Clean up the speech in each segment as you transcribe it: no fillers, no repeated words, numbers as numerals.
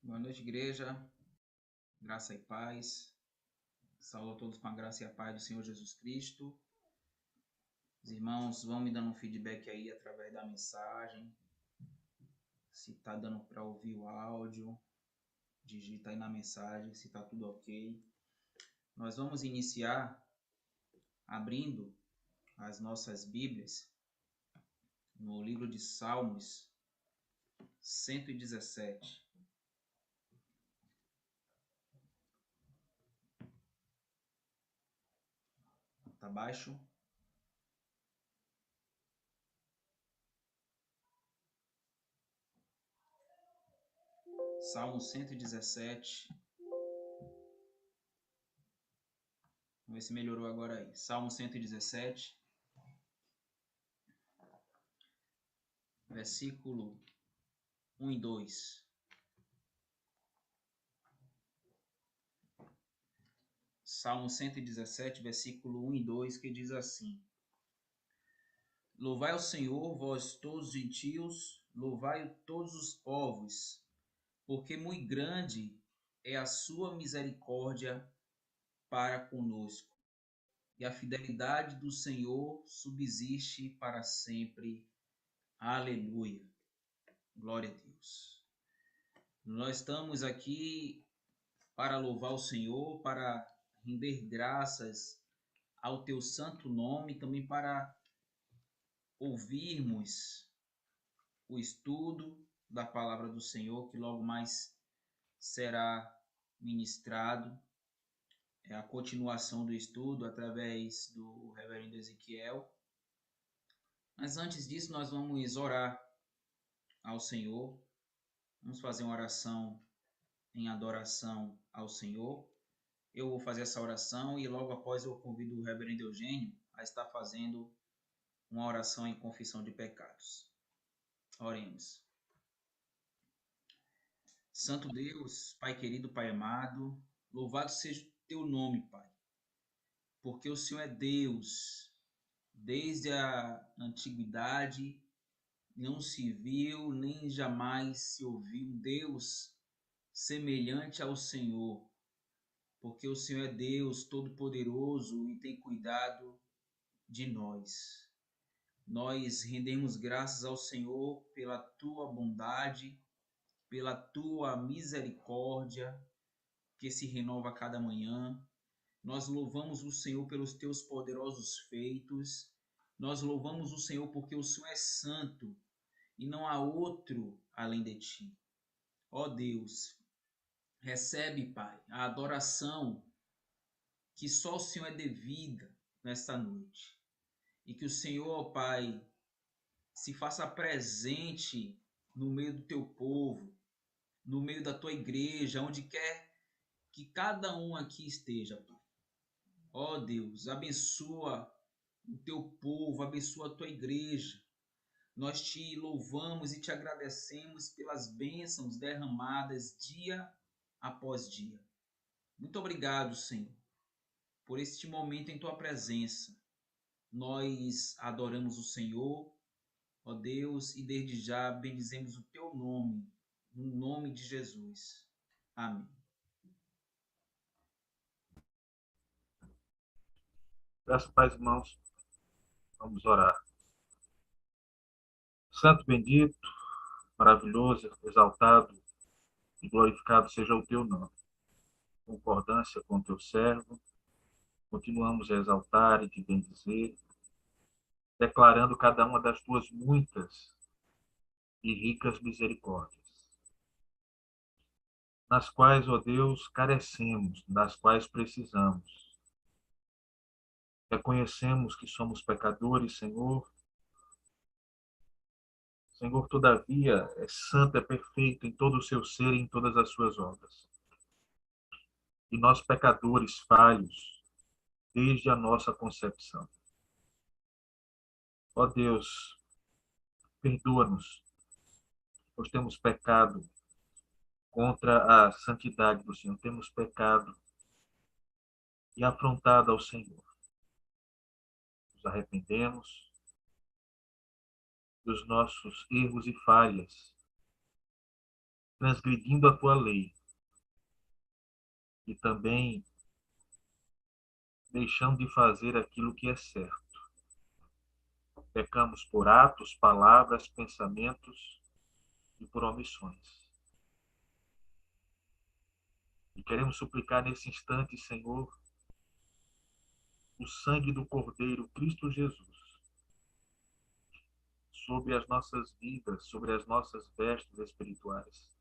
Boa noite, igreja. Graça e paz. Saúdo a todos com a graça e a paz do Senhor Jesus Cristo. Os irmãos vão me dando um feedback aí através da mensagem. Se tá dando para ouvir o áudio, digita aí na mensagem se tá tudo ok. Nós vamos iniciar abrindo as nossas Bíblias no livro de Salmos 117. Tá abaixo? Salmo 117. Vamos ver se melhorou agora aí. Salmo 117, versículo 1 e 2. Salmo 117, versículo 1 e 2, que diz assim: Louvai ao Senhor, vós todos os gentios, louvai todos os povos, porque muito grande é a sua misericórdia para conosco, e a fidelidade do Senhor subsiste para sempre. Aleluia. Glória a Deus. Nós estamos aqui para louvar o Senhor, para render graças ao teu santo nome, também para ouvirmos o estudo da palavra do Senhor, que logo mais será ministrado. É a continuação do estudo através do reverendo Ezequiel. Mas antes disso, nós vamos orar ao Senhor. Vamos fazer uma oração em adoração ao Senhor. Eu vou fazer essa oração e logo após eu convido o reverendo Eugênio a estar fazendo uma oração em confissão de pecados. Oremos. Santo Deus, Pai querido, Pai amado, louvado seja o teu nome, Pai, porque o Senhor é Deus. Desde a antiguidade não se viu, nem jamais se ouviu um Deus semelhante ao Senhor, porque o Senhor é Deus todo-poderoso e tem cuidado de nós. Nós rendemos graças ao Senhor pela tua bondade, pela tua misericórdia, que se renova a cada manhã. Nós louvamos o Senhor pelos teus poderosos feitos. Nós louvamos o Senhor porque o Senhor é santo e não há outro além de ti. Ó Deus, recebe, Pai, a adoração que só o Senhor é devida nesta noite. E que o Senhor, ó Pai, se faça presente no meio do teu povo, no meio da tua igreja, onde quer que cada um aqui esteja, Pai. Ó Deus, abençoa o teu povo, abençoa a tua igreja. Nós te louvamos e te agradecemos pelas bênçãos derramadas dia após dia. Muito obrigado, Senhor, por este momento em tua presença. Nós adoramos o Senhor, ó Deus, e desde já bendizemos o teu nome, no nome de Jesus. Amém. Graças a paz, irmãos. Vamos orar. Santo bendito, maravilhoso, exaltado e glorificado seja o teu nome. Em concordância com o teu servo, continuamos a exaltar e te bendizer, declarando cada uma das tuas muitas e ricas misericórdias, nas quais, ó Deus, carecemos, das quais precisamos. Reconhecemos que somos pecadores, Senhor. Senhor, todavia, é santo, é perfeito em todo o seu ser e em todas as suas obras. E nós, pecadores falhos, desde a nossa concepção. Ó Deus, perdoa-nos, pois temos pecado contra a santidade do Senhor, temos pecado e afrontado ao Senhor. Nos arrependemos dos nossos erros e falhas transgredindo a tua lei e também deixando de fazer aquilo que é certo. Pecamos por atos, palavras, pensamentos e por omissões. E queremos suplicar nesse instante, Senhor, o sangue do Cordeiro Cristo Jesus sobre as nossas vidas, sobre as nossas vestes espirituais.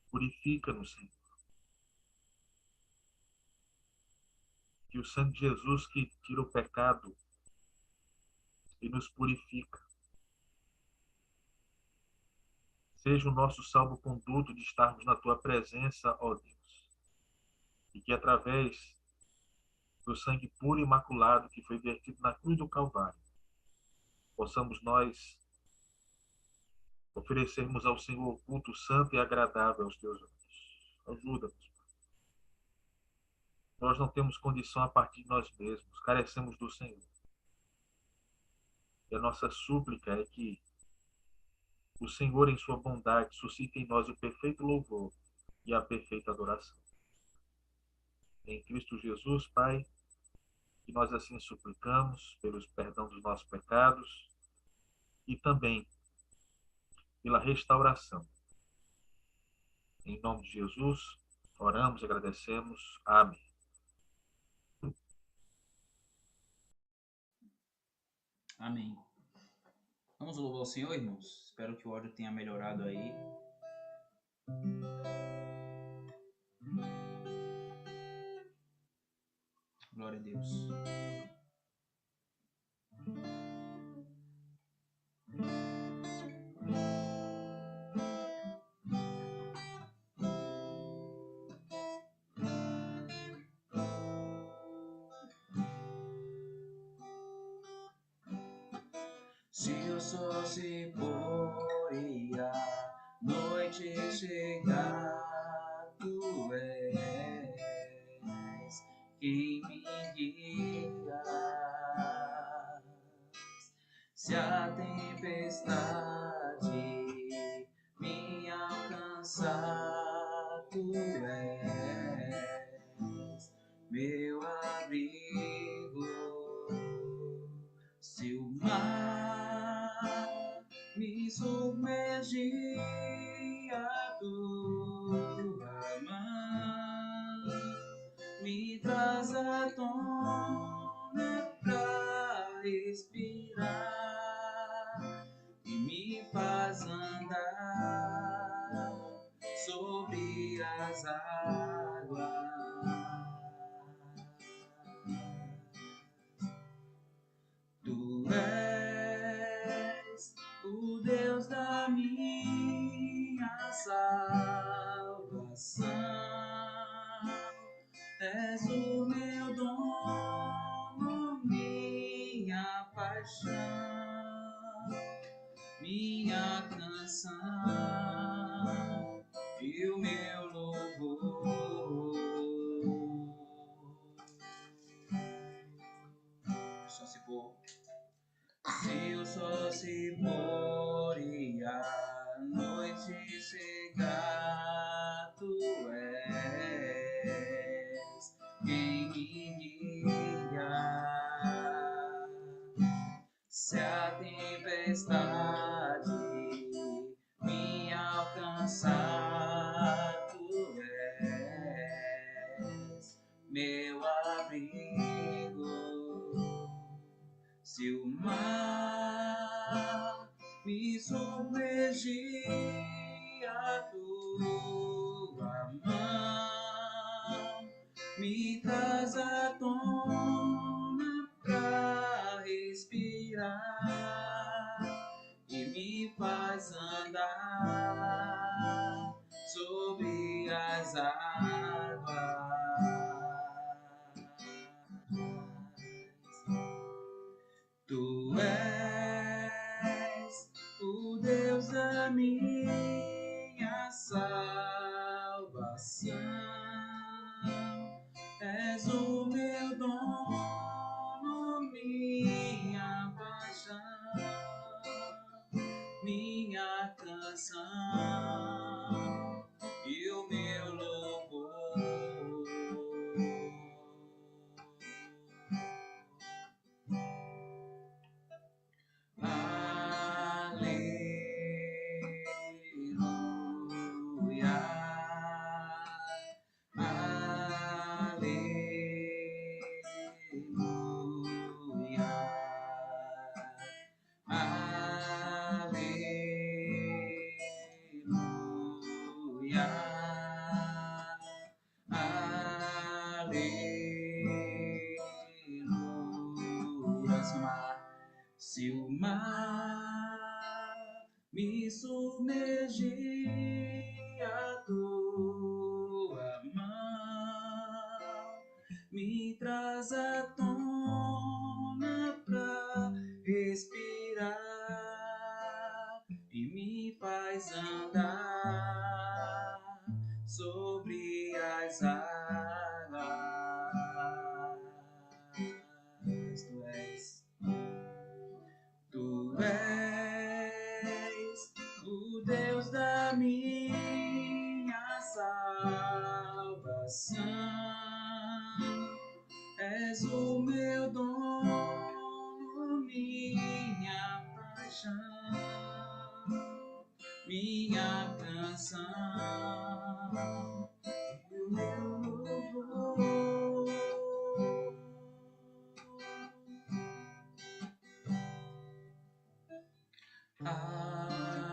Purifica-nos, Senhor. Que o sangue de Jesus que tira o pecado e nos purifica seja o nosso salvo-conduto de estarmos na tua presença, ó Deus. E que através do sangue puro e imaculado que foi vertido na cruz do Calvário, possamos nós oferecermos ao Senhor o culto santo e agradável aos teus olhos. Ajuda-nos. Nós não temos condição a partir de nós mesmos, carecemos do Senhor. E a nossa súplica é que o Senhor, em sua bondade, suscite em nós o perfeito louvor e a perfeita adoração. Em Cristo Jesus, Pai, que nós assim suplicamos pelos perdão dos nossos pecados e também pela restauração. Em nome de Jesus, oramos e agradecemos. Amém. Amém. Vamos louvar o Senhor, irmãos? Espero que o áudio tenha melhorado aí. Glória a Deus. Se o sol se pôr e a noite chegar, tu és quem me guia. Se a tempestade me alcançar, tu és meu abrigo. Se o mar me submergir, a tua mão me traz à tona pra respirar e me faz andar sobre as águas. Tu és o Deus da minha salvação, és o meu dono, minha paixão, minha canção e o meu louvor. Só se for. Se o sol se pôr e a noite chegar, tu és quem me guia. Se a tempestade me alcançar, tu és meu abrigo. Se o mar me submergir, a tua mão me traz à tona pra respirar e me faz andar sobre as águas. Tu és o Deus da minha salvação, és o meu dono, minha paixão, minha canção o mar me submergia, tua mão me traz à tona pra respirar e me faz andar sobre as águas. Tu és o Deus da minha salvação, és o meu dono, minha paixão, minha canção, e o meu louvor.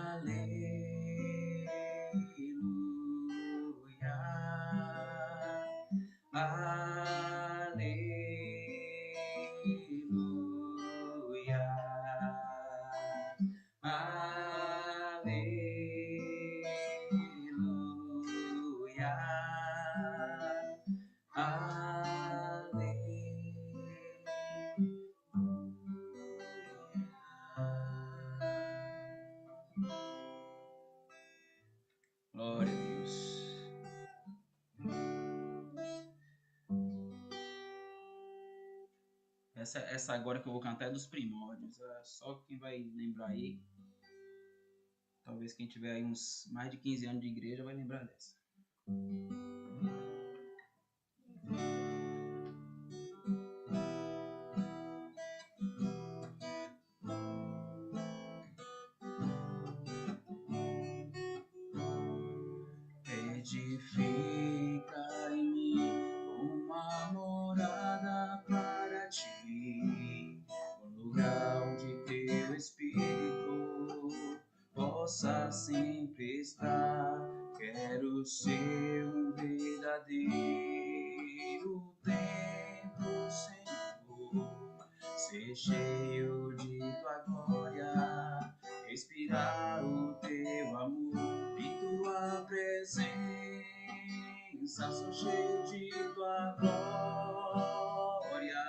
Aleluia, aleluia, aleluia, glória a Deus. Essa agora que eu vou cantar é dos primórdios. Só quem vai lembrar aí, talvez quem tiver aí uns mais de 15 anos de igreja vai lembrar dessa. Edifica em mim uma morada para ti, um lugar onde teu Espírito possa sempre estar. Quero ser um verdadeiro templo, Senhor, ser cheio de tua glória, respirar o teu amor e tua presença. Sou cheio de tua glória,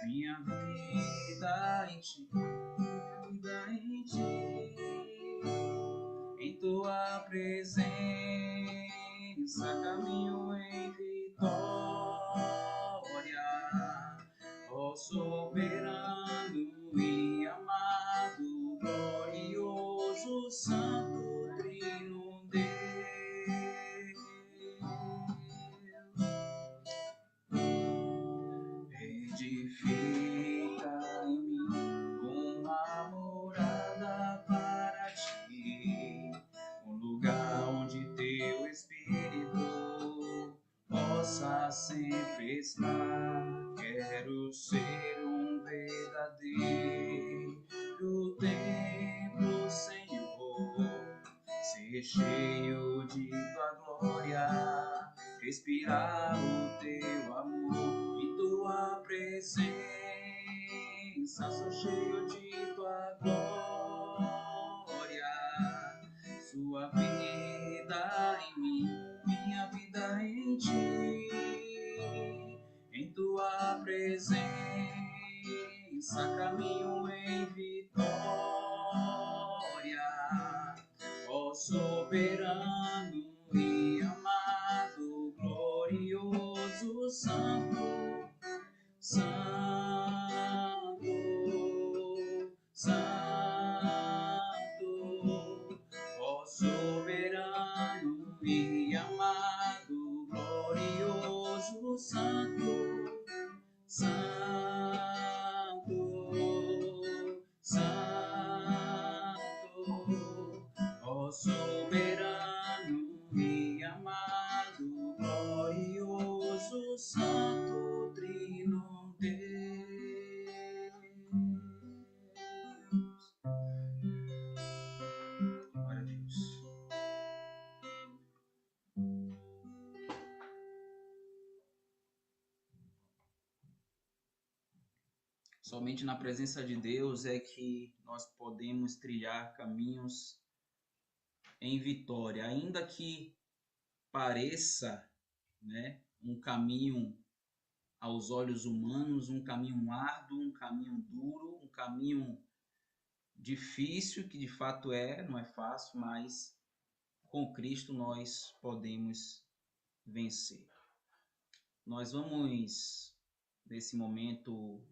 minha vida em ti, minha vida em ti, em tua presença caminho em vitória, ó soberano e amado, glorioso, santo, trino Deus. Edifica em mim uma morada para ti, um lugar onde teu Espírito possa sempre estar. Quero ser um verdadeiro templo, Senhor, ser cheio de tua glória, respirar o teu amor e tua presença. Sou cheio de tua glória, sua vida em mim, minha vida em ti, em tua presença caminho em vitória, ó soberano e amado, glorioso, santo, santo, santo, ó soberano e amado, glorioso, santo, santo, Somente na presença de Deus é que nós podemos trilhar caminhos em vitória, ainda que pareça, né, um caminho aos olhos humanos, um caminho árduo, um caminho duro, um caminho difícil, que de fato não é fácil, mas com Cristo nós podemos vencer. Nós vamos, nesse momento,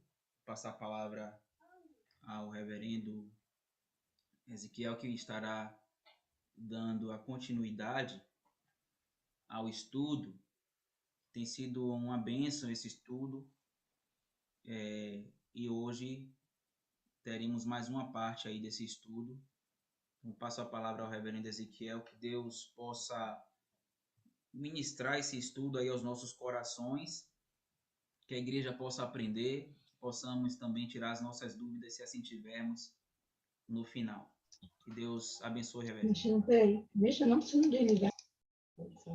passar a palavra ao reverendo Ezequiel, que estará dando a continuidade ao estudo. Tem sido uma bênção esse estudo, e hoje teremos mais uma parte aí desse estudo. Eu passo a palavra ao reverendo Ezequiel, que Deus possa ministrar esse estudo aí aos nossos corações, que a igreja possa aprender, que possamos também tirar as nossas dúvidas, se assim tivermos, no final. Que Deus abençoe, reverendo. Deixa não, se não desligar. Deixa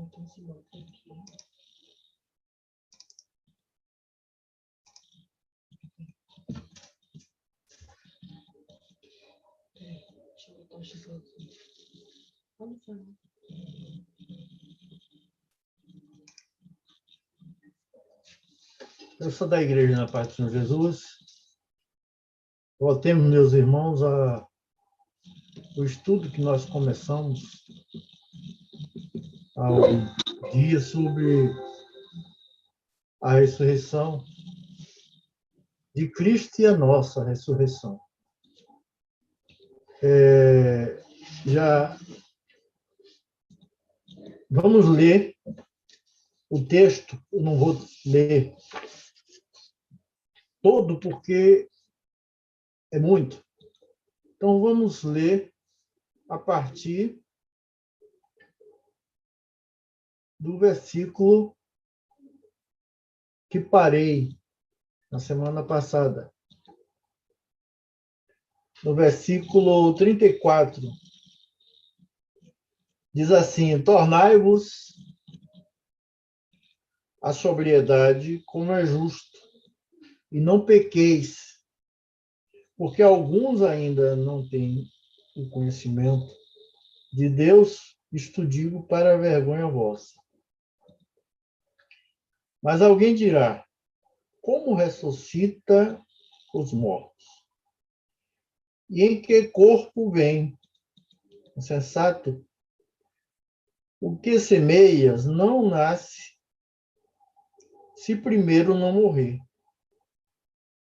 eu botar o X aqui. Pode falar. Eu sou da Igreja na Paz do Senhor Jesus. Voltemos, meus irmãos, o estudo que nós começamos ao dia sobre a ressurreição de Cristo e a nossa ressurreição. Já vamos ler o texto. Eu não vou ler todo porque é muito. Então vamos ler a partir do versículo que parei na semana passada. No versículo 34, diz assim: tornai-vos a sobriedade como é justo, e não pequeis, porque alguns ainda não têm o conhecimento de Deus, isto digo para a vergonha vossa. Mas alguém dirá: como ressuscita os mortos? E em que corpo vem? Insensato, o que semeias não nasce se primeiro não morrer.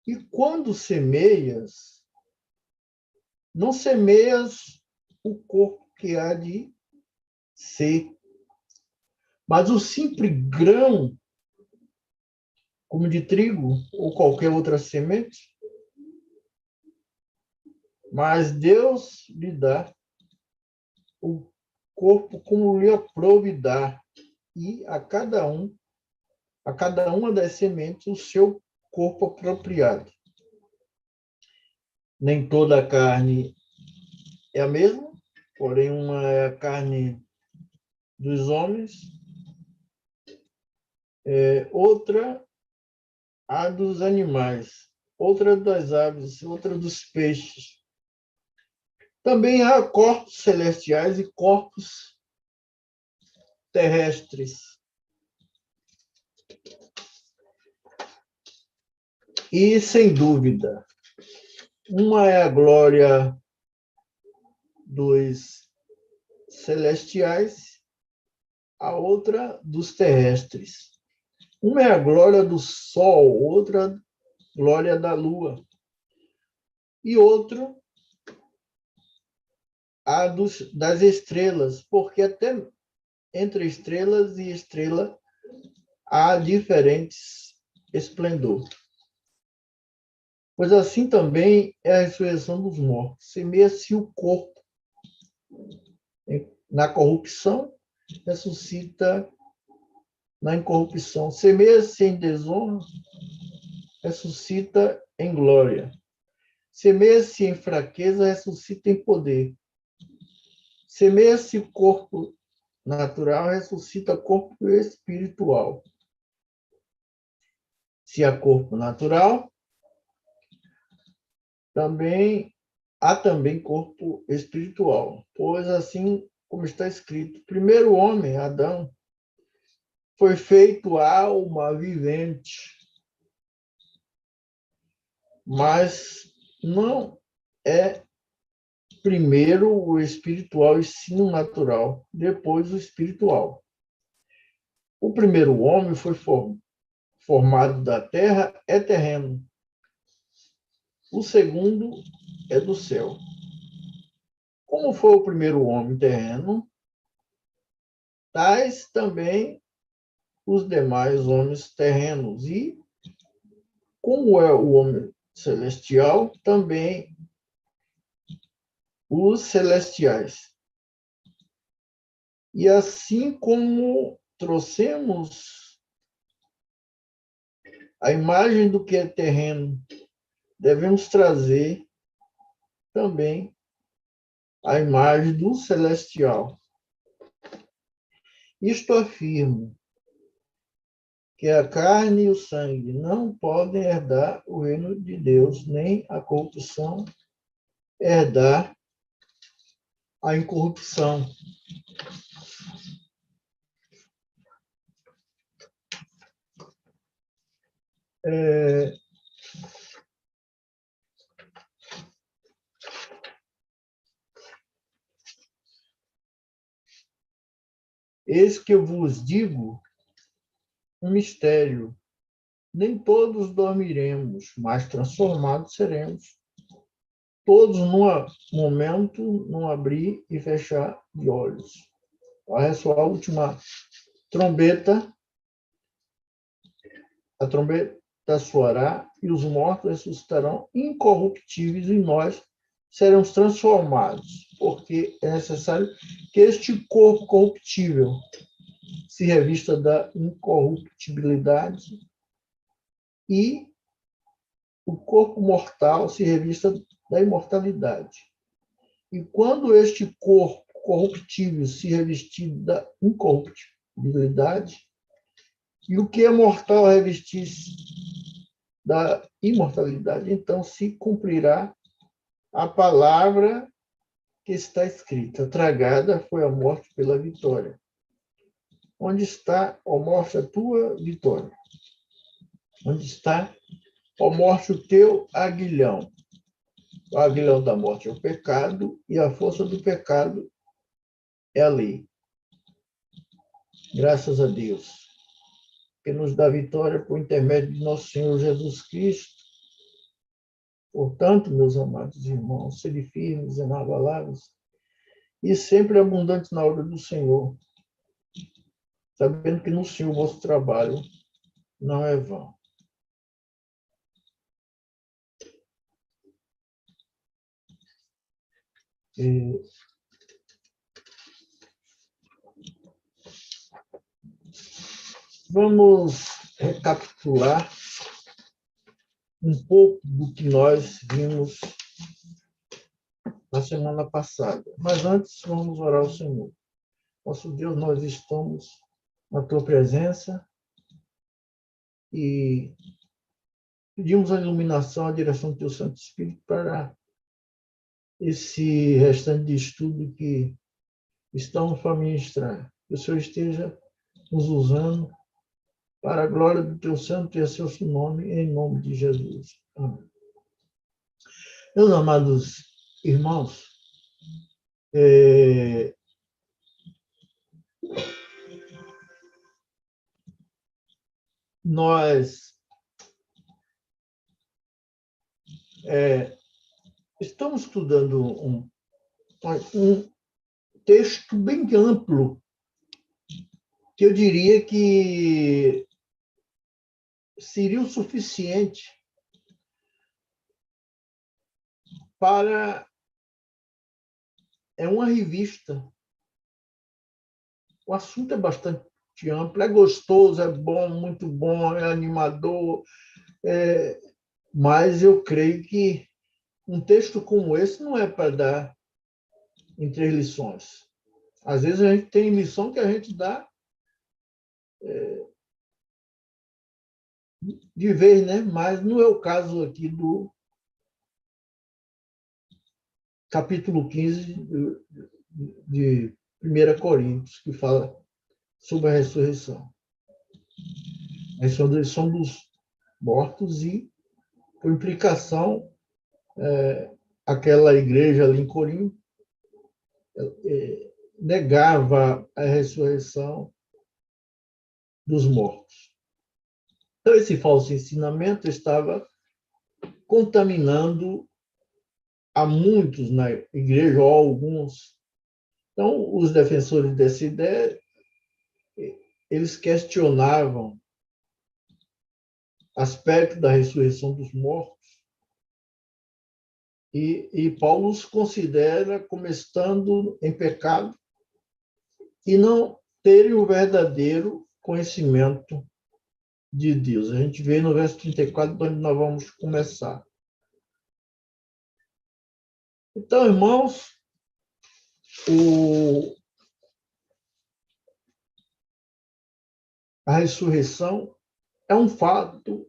E quando semeias, não semeias o corpo que há de ser, mas o simples grão, como de trigo ou qualquer outra semente. Mas Deus lhe dá o corpo como lhe aprouve dar, e a cada uma das sementes, o seu corpo apropriado. Nem toda a carne é a mesma, porém uma é a carne dos homens, outra a dos animais, outra das aves, outra dos peixes. Também há corpos celestiais e corpos terrestres. E, sem dúvida, uma é a glória dos celestiais, a outra dos terrestres. Uma é a glória do sol, outra glória da lua. E outra a das estrelas, porque até entre estrelas e estrela há diferentes esplendor. Pois assim também é a ressurreição dos mortos. Semeia-se o corpo na corrupção, ressuscita na incorrupção. Semeia-se em desonra, ressuscita em glória. Semeia-se em fraqueza, ressuscita em poder. Semeia-se corpo natural, ressuscita corpo espiritual. Se há corpo natural, há também corpo espiritual, pois assim como está escrito, o primeiro homem, Adão, foi feito alma vivente, mas não é primeiro o espiritual e sim o natural, depois o espiritual. O primeiro homem foi formado da terra, é terreno. O segundo é do céu. Como foi o primeiro homem terreno, tais também os demais homens terrenos. E como é o homem celestial, também os celestiais. E assim como trouxemos a imagem do que é terreno, devemos trazer também a imagem do celestial. Isto afirmo que a carne e o sangue não podem herdar o reino de Deus, nem a corrupção herdar a incorrupção. Eis que eu vos digo um mistério. Nem todos dormiremos, mas transformados seremos. Todos, num momento, num abrir e fechar de olhos. Vai ressoar a última trombeta, a trombeta soará e os mortos ressuscitarão incorruptíveis e nós seremos transformados, porque é necessário que este corpo corruptível se revista da incorruptibilidade e o corpo mortal se revista da imortalidade. E quando este corpo corruptível se revestir da incorruptibilidade, e o que é mortal revestir-se da imortalidade, então se cumprirá a palavra que está escrita: tragada foi a morte pela vitória. Onde está, ó morte, a tua vitória? Onde está, ó morte, o teu aguilhão? O aguilhão da morte é o pecado, e a força do pecado é a lei. Graças a Deus, que nos dá vitória por intermédio de nosso Senhor Jesus Cristo. Portanto, meus amados irmãos, sede firmes, inabaláveis, e sempre abundantes na obra do Senhor, sabendo que no Senhor o vosso trabalho não é vão. Vamos recapitular um pouco do que nós vimos na semana passada. Mas antes, vamos orar ao Senhor. Nosso Deus, nós estamos na tua presença e pedimos a iluminação, a direção do teu Santo Espírito para esse restante de estudo que estamos para ministrar. Que o Senhor esteja nos usando para a glória do teu santo e excelso nome, em nome de Jesus. Amém. Meus amados irmãos, nós estamos estudando um texto bem amplo, que eu diria que seria o suficiente para uma revista. O assunto é bastante amplo, é gostoso, é bom, muito bom, é animador, mas eu creio que um texto como esse não é para dar em 3 lições. Às vezes a gente tem lição que a gente dá de vez, né? Mas não é o caso aqui capítulo 15 de 1 Coríntios, que fala sobre a ressurreição. A ressurreição dos mortos e, por implicação, aquela igreja ali em Corinto negava a ressurreição dos mortos. Então, esse falso ensinamento estava contaminando a muitos na igreja, ou alguns. Então, os defensores dessa ideia, eles questionavam aspecto da ressurreição dos mortos, e Paulo os considera como estando em pecado e não terem o verdadeiro conhecimento de Deus. A gente vê no verso 34, onde nós vamos começar. Então, irmãos, a ressurreição é um fato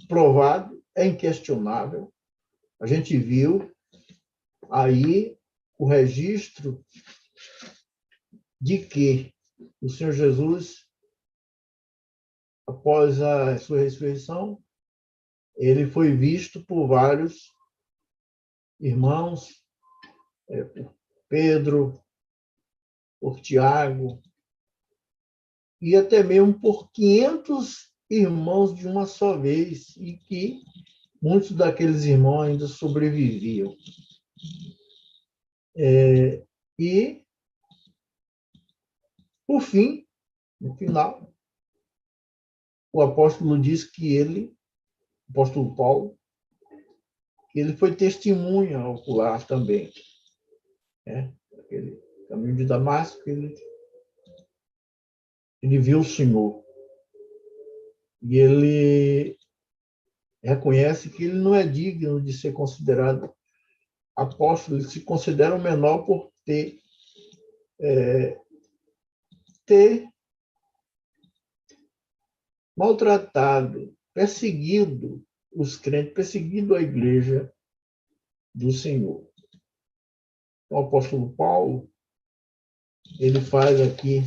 provado, é inquestionável. A gente viu aí o registro de que o Senhor Jesus, após a sua ressurreição, ele foi visto por vários irmãos, por Pedro, por Tiago, e até mesmo por 500 irmãos de uma só vez, e que muitos daqueles irmãos ainda sobreviviam. E, por fim, no final, o apóstolo diz que ele, o apóstolo Paulo, que ele foi testemunha ocular também. Aquele caminho de Damasco, ele viu o Senhor. E ele reconhece que ele não é digno de ser considerado apóstolo, ele se considera o menor por ter maltratado, perseguido os crentes, perseguido a igreja do Senhor. O apóstolo Paulo, ele faz aqui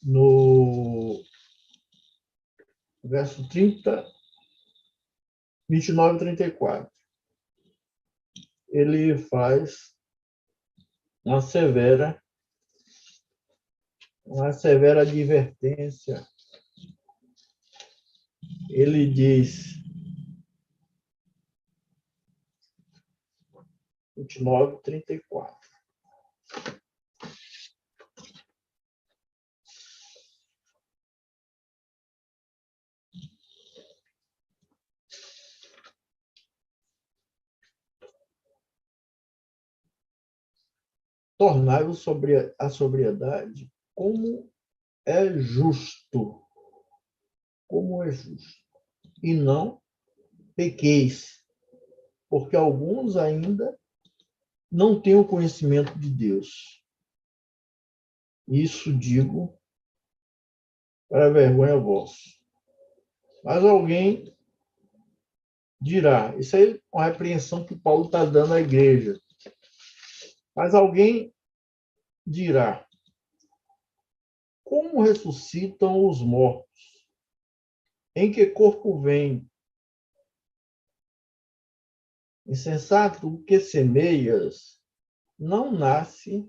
no verso 30, 29 e 34. Ele faz uma severa advertência. Ele diz, 29, 34. Tornai-vos sobre a sobriedade como é justo. Como é justo. E não pequeis, porque alguns ainda não têm o conhecimento de Deus. Isso digo para vergonha vossa. Mas alguém dirá, isso aí é uma repreensão que Paulo está dando à igreja. Mas alguém dirá, como ressuscitam os mortos? Em que corpo vem? Insensato, o que semeias não nasce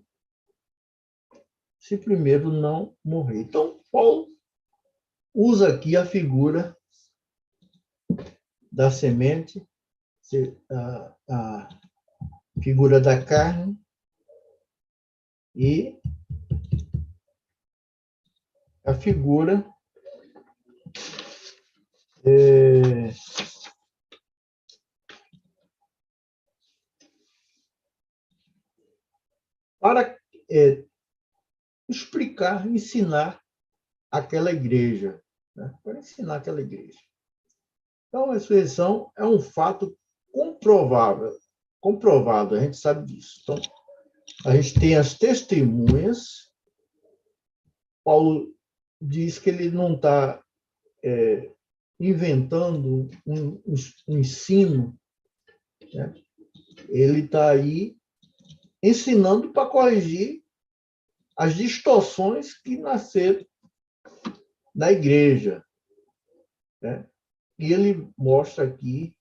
se primeiro não morrer. Então, Paulo usa aqui a figura da semente, a figura da carne e a figura para explicar, ensinar aquela igreja, né? Para ensinar aquela igreja. Então, a ressurreição é um fato comprovado, a gente sabe disso. Então, a gente tem as testemunhas. Paulo diz que ele não está inventando um ensino, né? ele está aí ensinando para corrigir as distorções que nasceram na igreja, né? E ele mostra aqui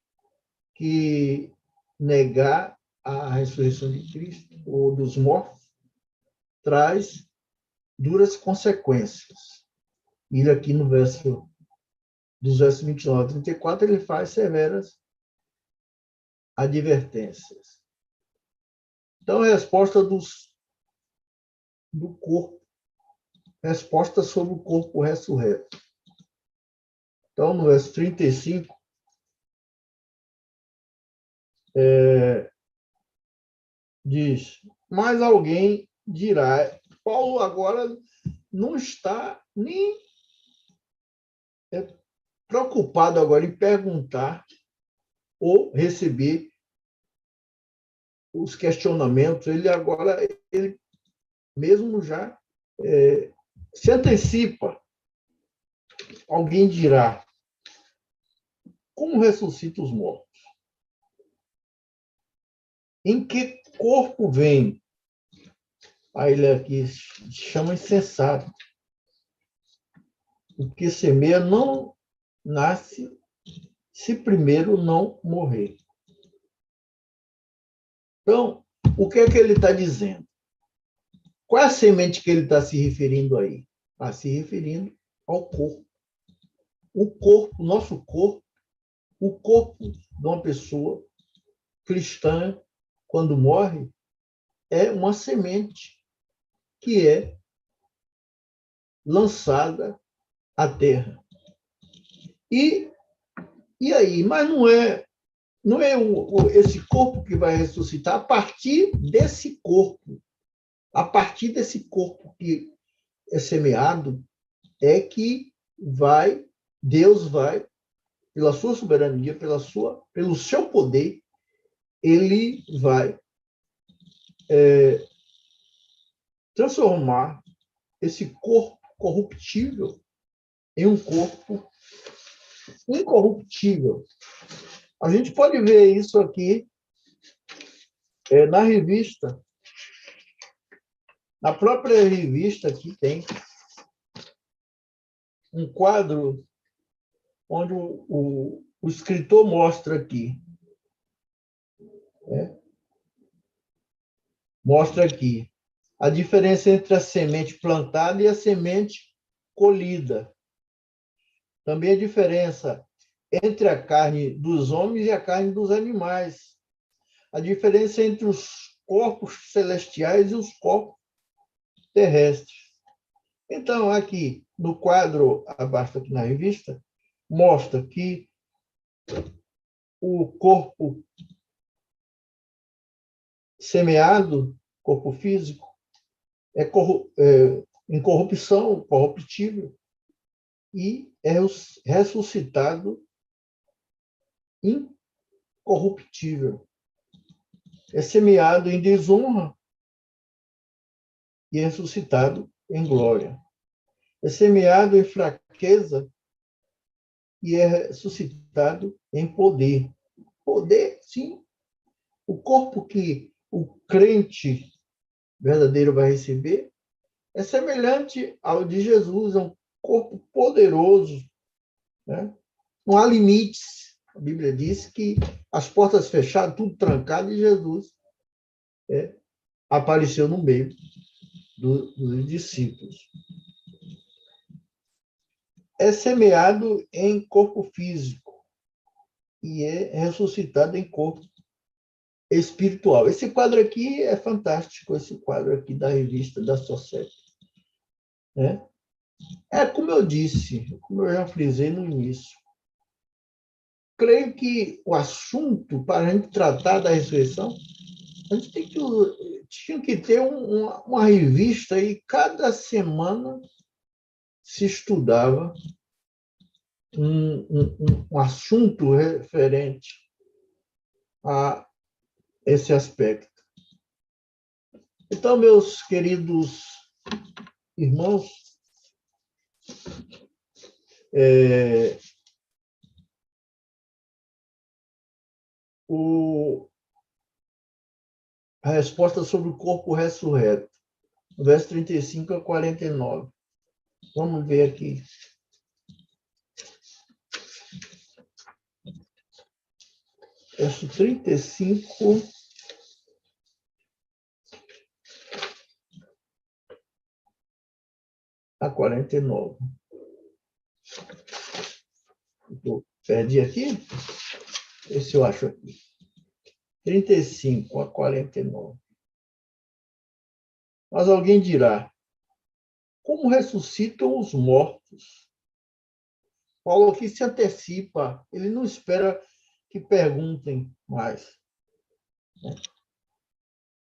que negar a ressurreição de Cristo ou dos mortos traz duras consequências. E aqui no dos versos 29 a 34, ele faz severas advertências. Então, a resposta do corpo, resposta sobre o corpo ressurreto. Então, no verso 35, diz, mas alguém dirá, Paulo agora não está nem preocupado agora em perguntar ou receber os questionamentos, ele mesmo já se antecipa. Alguém dirá, como ressuscita os mortos? Em que corpo vem? Aí ele aqui chama insensato. O que semeia não nasce se primeiro não morrer. Então, o que é que ele está dizendo? Qual é a semente que ele está se referindo aí? Está se referindo ao corpo. O corpo, nosso corpo, o corpo de uma pessoa cristã, quando morre, é uma semente que é lançada à terra. E aí? Mas não é esse corpo que vai ressuscitar a partir desse corpo. A partir desse corpo que é semeado, é que Deus vai, pela sua soberania, pelo seu poder, ele vai transformar esse corpo corruptível em um corpo incorruptível. A gente pode ver isso aqui na revista. Na própria revista aqui tem um quadro onde o escritor mostra aqui. Mostra aqui a diferença entre a semente plantada e a semente colhida. Também a diferença entre a carne dos homens e a carne dos animais. A diferença entre os corpos celestiais e os corpos terrestres. Então, aqui, no quadro abaixo aqui na revista, mostra que o corpo semeado, corpo físico, é em corrupção, corruptível, e é ressuscitado incorruptível. É semeado em desonra e é ressuscitado em glória. É semeado em fraqueza e é ressuscitado em poder. Poder, sim. O corpo que o crente verdadeiro vai receber é semelhante ao de Jesus, é um corpo poderoso, né? Não há limites. A Bíblia diz que as portas fechadas, tudo trancado, e Jesus apareceu no meio dos discípulos. É semeado em corpo físico e é ressuscitado em corpo espiritual. Esse quadro aqui é fantástico, esse quadro aqui da revista da Society, né? É como eu disse, como eu já frisei no início. Creio que o assunto, para a gente tratar da ressurreição, a gente tinha que ter uma revista e cada semana se estudava um assunto referente a esse aspecto. Então, meus queridos irmãos, a resposta sobre o corpo ressurreto. Verso 35 a 49. Vamos ver aqui. Verso 35 a 49. Eu perdi aqui? Esse eu acho aqui. 35 a 49. Mas alguém dirá, como ressuscitam os mortos? Paulo aqui se antecipa, ele não espera que perguntem mais.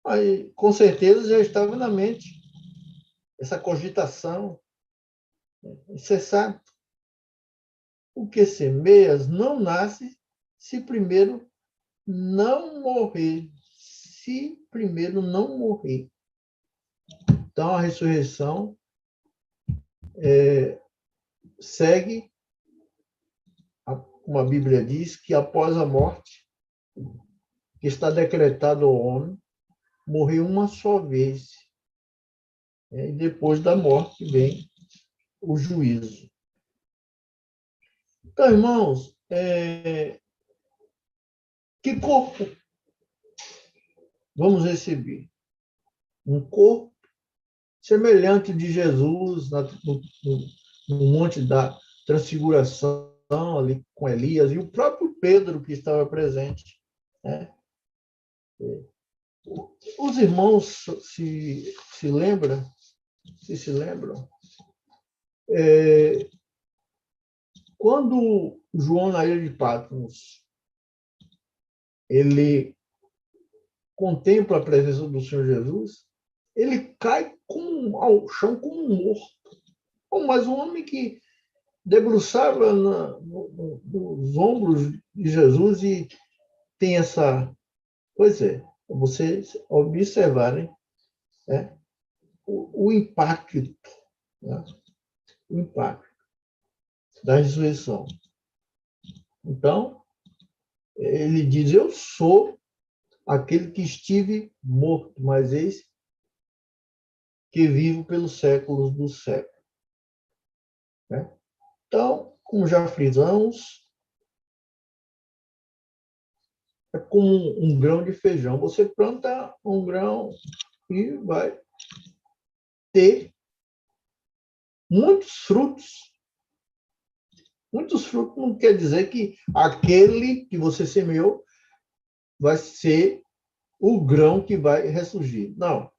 Aí, com certeza já estava na mente essa cogitação incessante. O que semeias não nasce se primeiro não morrer. Se primeiro não morrer. Então, a ressurreição segue, como a Bíblia diz, que após a morte, que está decretado ao homem, morrer uma só vez. E depois da morte vem o juízo. Então, irmãos, que corpo vamos receber? Um corpo semelhante de Jesus no Monte da Transfiguração, ali com Elias, e o próprio Pedro que estava presente. Né? Os irmãos se lembram, se lembram, quando João, na ilha de Patmos, ele contempla a presença do Senhor Jesus, ele cai ao chão como um morto. Mas um homem que debruçava nos ombros de Jesus e tem essa... Pois é, vocês observarem o impacto, né? O impacto da ressurreição. Então, ele diz, eu sou aquele que estive morto, mas eis que vivo pelos séculos dos séculos. Né? Então, como já frisamos, é como um grão de feijão. Você planta um grão e vai ter muitos frutos. Muitos frutos não quer dizer que aquele que você semeou vai ser o grão que vai ressurgir. Não.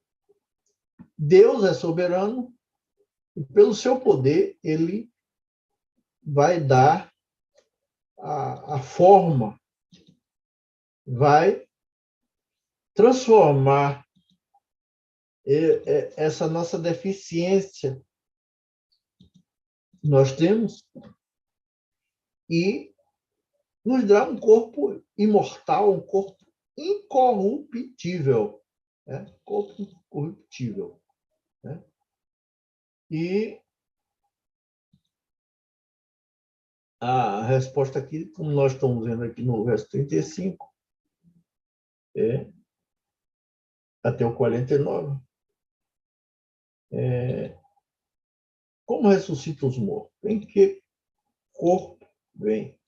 Deus é soberano e, pelo seu poder, ele vai dar a forma, vai transformar essa nossa deficiência que nós temos e nos dá um corpo imortal, um corpo incorruptível. Né? Corpo incorruptível. Né? E a resposta aqui, como nós estamos vendo aqui no verso 35, até o 49, como ressuscita os mortos? Em que corpo vem?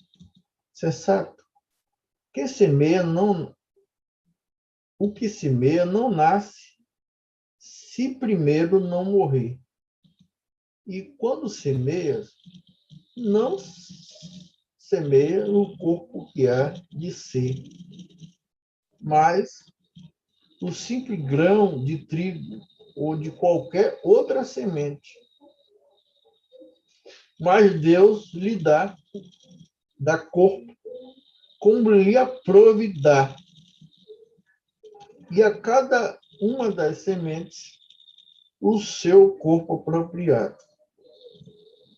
Sensato. O que semeia não nasce se primeiro não morrer. E quando semeia, não semeia no corpo que há de ser, mas o simples grão de trigo ou de qualquer outra semente. Mas Deus lhe dá corpo como lhe aprovidar. E a cada uma das sementes o seu corpo apropriado.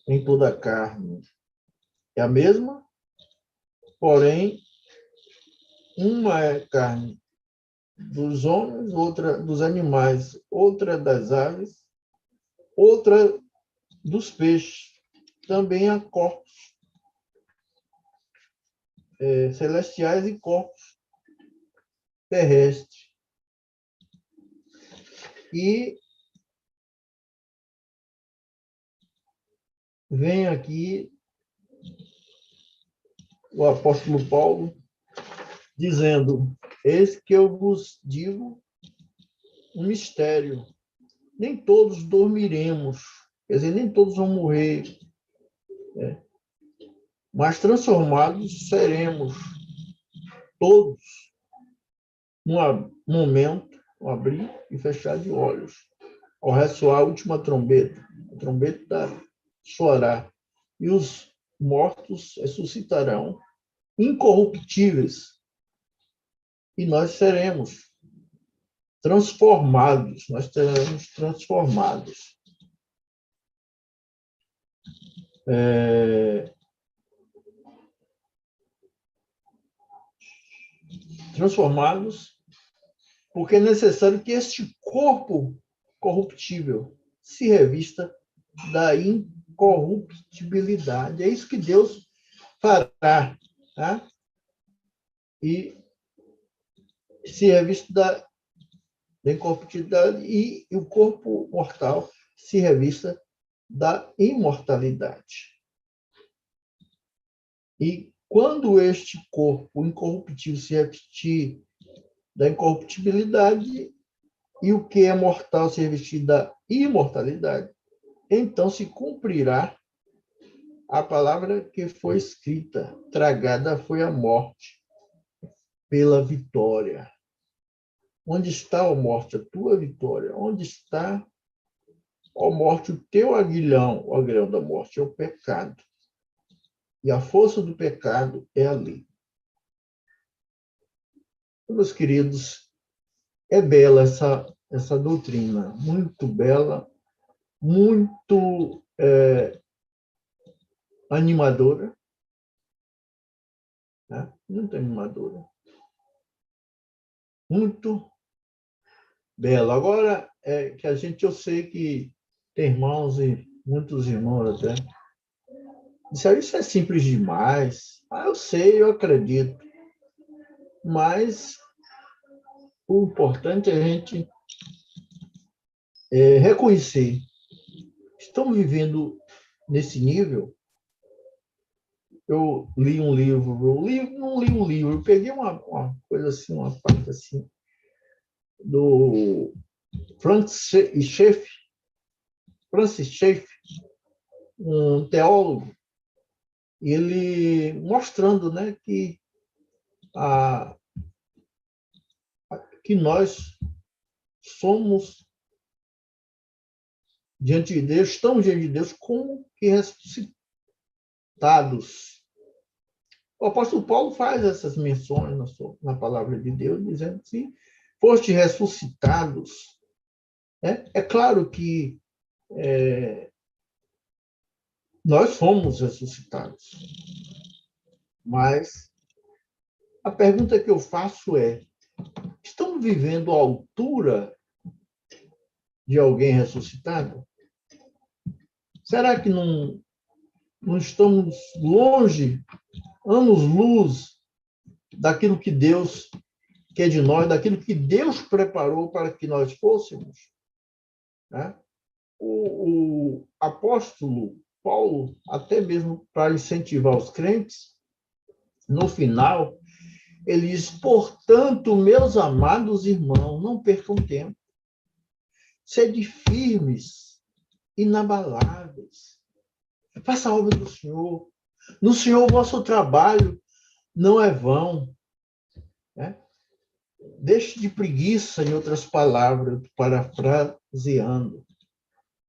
Em toda a carne é a mesma, porém, uma é carne dos homens, outra dos animais, outra das aves, outra dos peixes. Também há corpos celestiais e corpos terrestres. E vem aqui o apóstolo Paulo dizendo: eis que eu vos digo um mistério. Nem todos dormiremos, quer dizer, nem todos vão morrer, mas transformados seremos todos num momento, um abrir e fechar de olhos, ao ressoar a última trombeta, a trombeta soará, e os mortos ressuscitarão incorruptíveis, e nós seremos transformados, nós seremos transformados. Transformados, porque é necessário que este corpo corruptível se revista da incorruptibilidade. É isso que Deus fará, tá? E se revista da incorruptibilidade e o corpo mortal se revista da imortalidade. E quando este corpo incorruptível se revestir da incorruptibilidade e o que é mortal se revestir da imortalidade, então se cumprirá a palavra que foi escrita: tragada foi a morte pela vitória. Onde está, ó morte, a tua vitória? Onde está, ó morte, o teu aguilhão? O aguilhão da morte é o pecado. E a força do pecado é a lei. Meus queridos, é bela essa doutrina, muito bela, muito animadora, né? Muito animadora, muito bela. Agora, que eu sei que tem irmãos e muitos irmãos até, disseram, isso é simples demais. Eu sei, eu acredito. Mas o importante é a gente reconhecer. Estamos vivendo nesse nível. Eu li um livro, não li um livro, eu peguei uma coisa assim, uma parte assim, do Francis Schaeffer, um teólogo, ele mostrando, né, que nós somos diante de Deus, estamos diante de Deus como que ressuscitados. O apóstolo Paulo faz essas menções na palavra de Deus, dizendo que foste ressuscitados. É claro que nós fomos ressuscitados, mas a pergunta que eu faço é: estamos vivendo à altura de alguém ressuscitado? Será que não estamos longe, anos-luz, daquilo que Deus quer de nós, daquilo que Deus preparou para que nós fôssemos? Né? O apóstolo Paulo, até mesmo para incentivar os crentes, no final, ele diz: portanto, meus amados irmãos, não percam tempo. Sede firmes, inabaláveis. Faça a obra do Senhor. No Senhor, o vosso trabalho não é vão. Né? Deixe de preguiça, em outras palavras, parafraseando.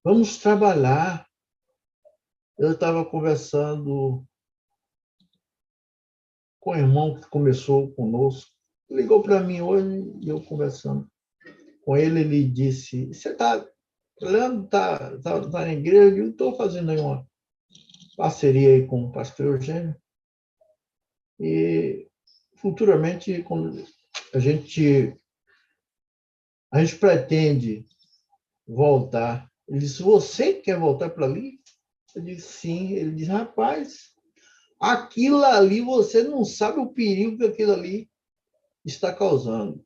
Vamos trabalhar. Eu estava conversando com o irmão que começou conosco. Ligou para mim hoje e eu conversando com ele, ele disse: você está na igreja? Eu estou fazendo aí uma parceria aí com o pastor Eugênio. E futuramente, quando a gente pretende voltar. Ele disse: você quer voltar para ali? Eu disse: sim. Ele disse: rapaz, aquilo ali, você não sabe o perigo que aquilo ali está causando.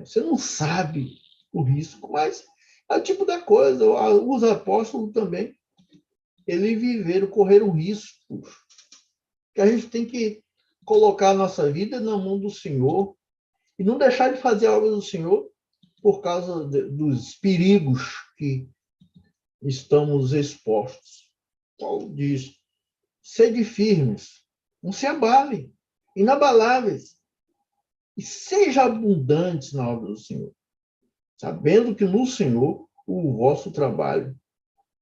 Você não sabe o risco, mas é o tipo da coisa. Os apóstolos também, eles viveram, correram riscos, que a gente tem que colocar a nossa vida na mão do Senhor e não deixar de fazer a obra do Senhor por causa dos perigos que estamos expostos. Paulo diz, sede firmes, não se abalem, inabaláveis, e seja abundantes na obra do Senhor, sabendo que no Senhor o vosso trabalho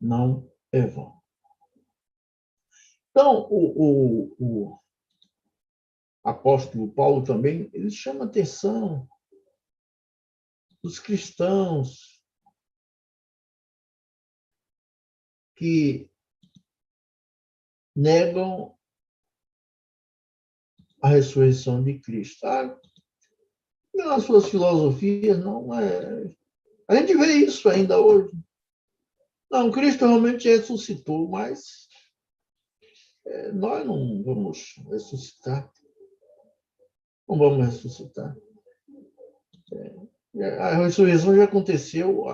não é vão. Então, o apóstolo Paulo também, ele chama a atenção dos cristãos que negam a ressurreição de Cristo. Nas suas filosofias, não é. A gente vê isso ainda hoje. Não, Cristo realmente ressuscitou, mas nós não vamos ressuscitar. Não vamos ressuscitar. A ressurreição já aconteceu.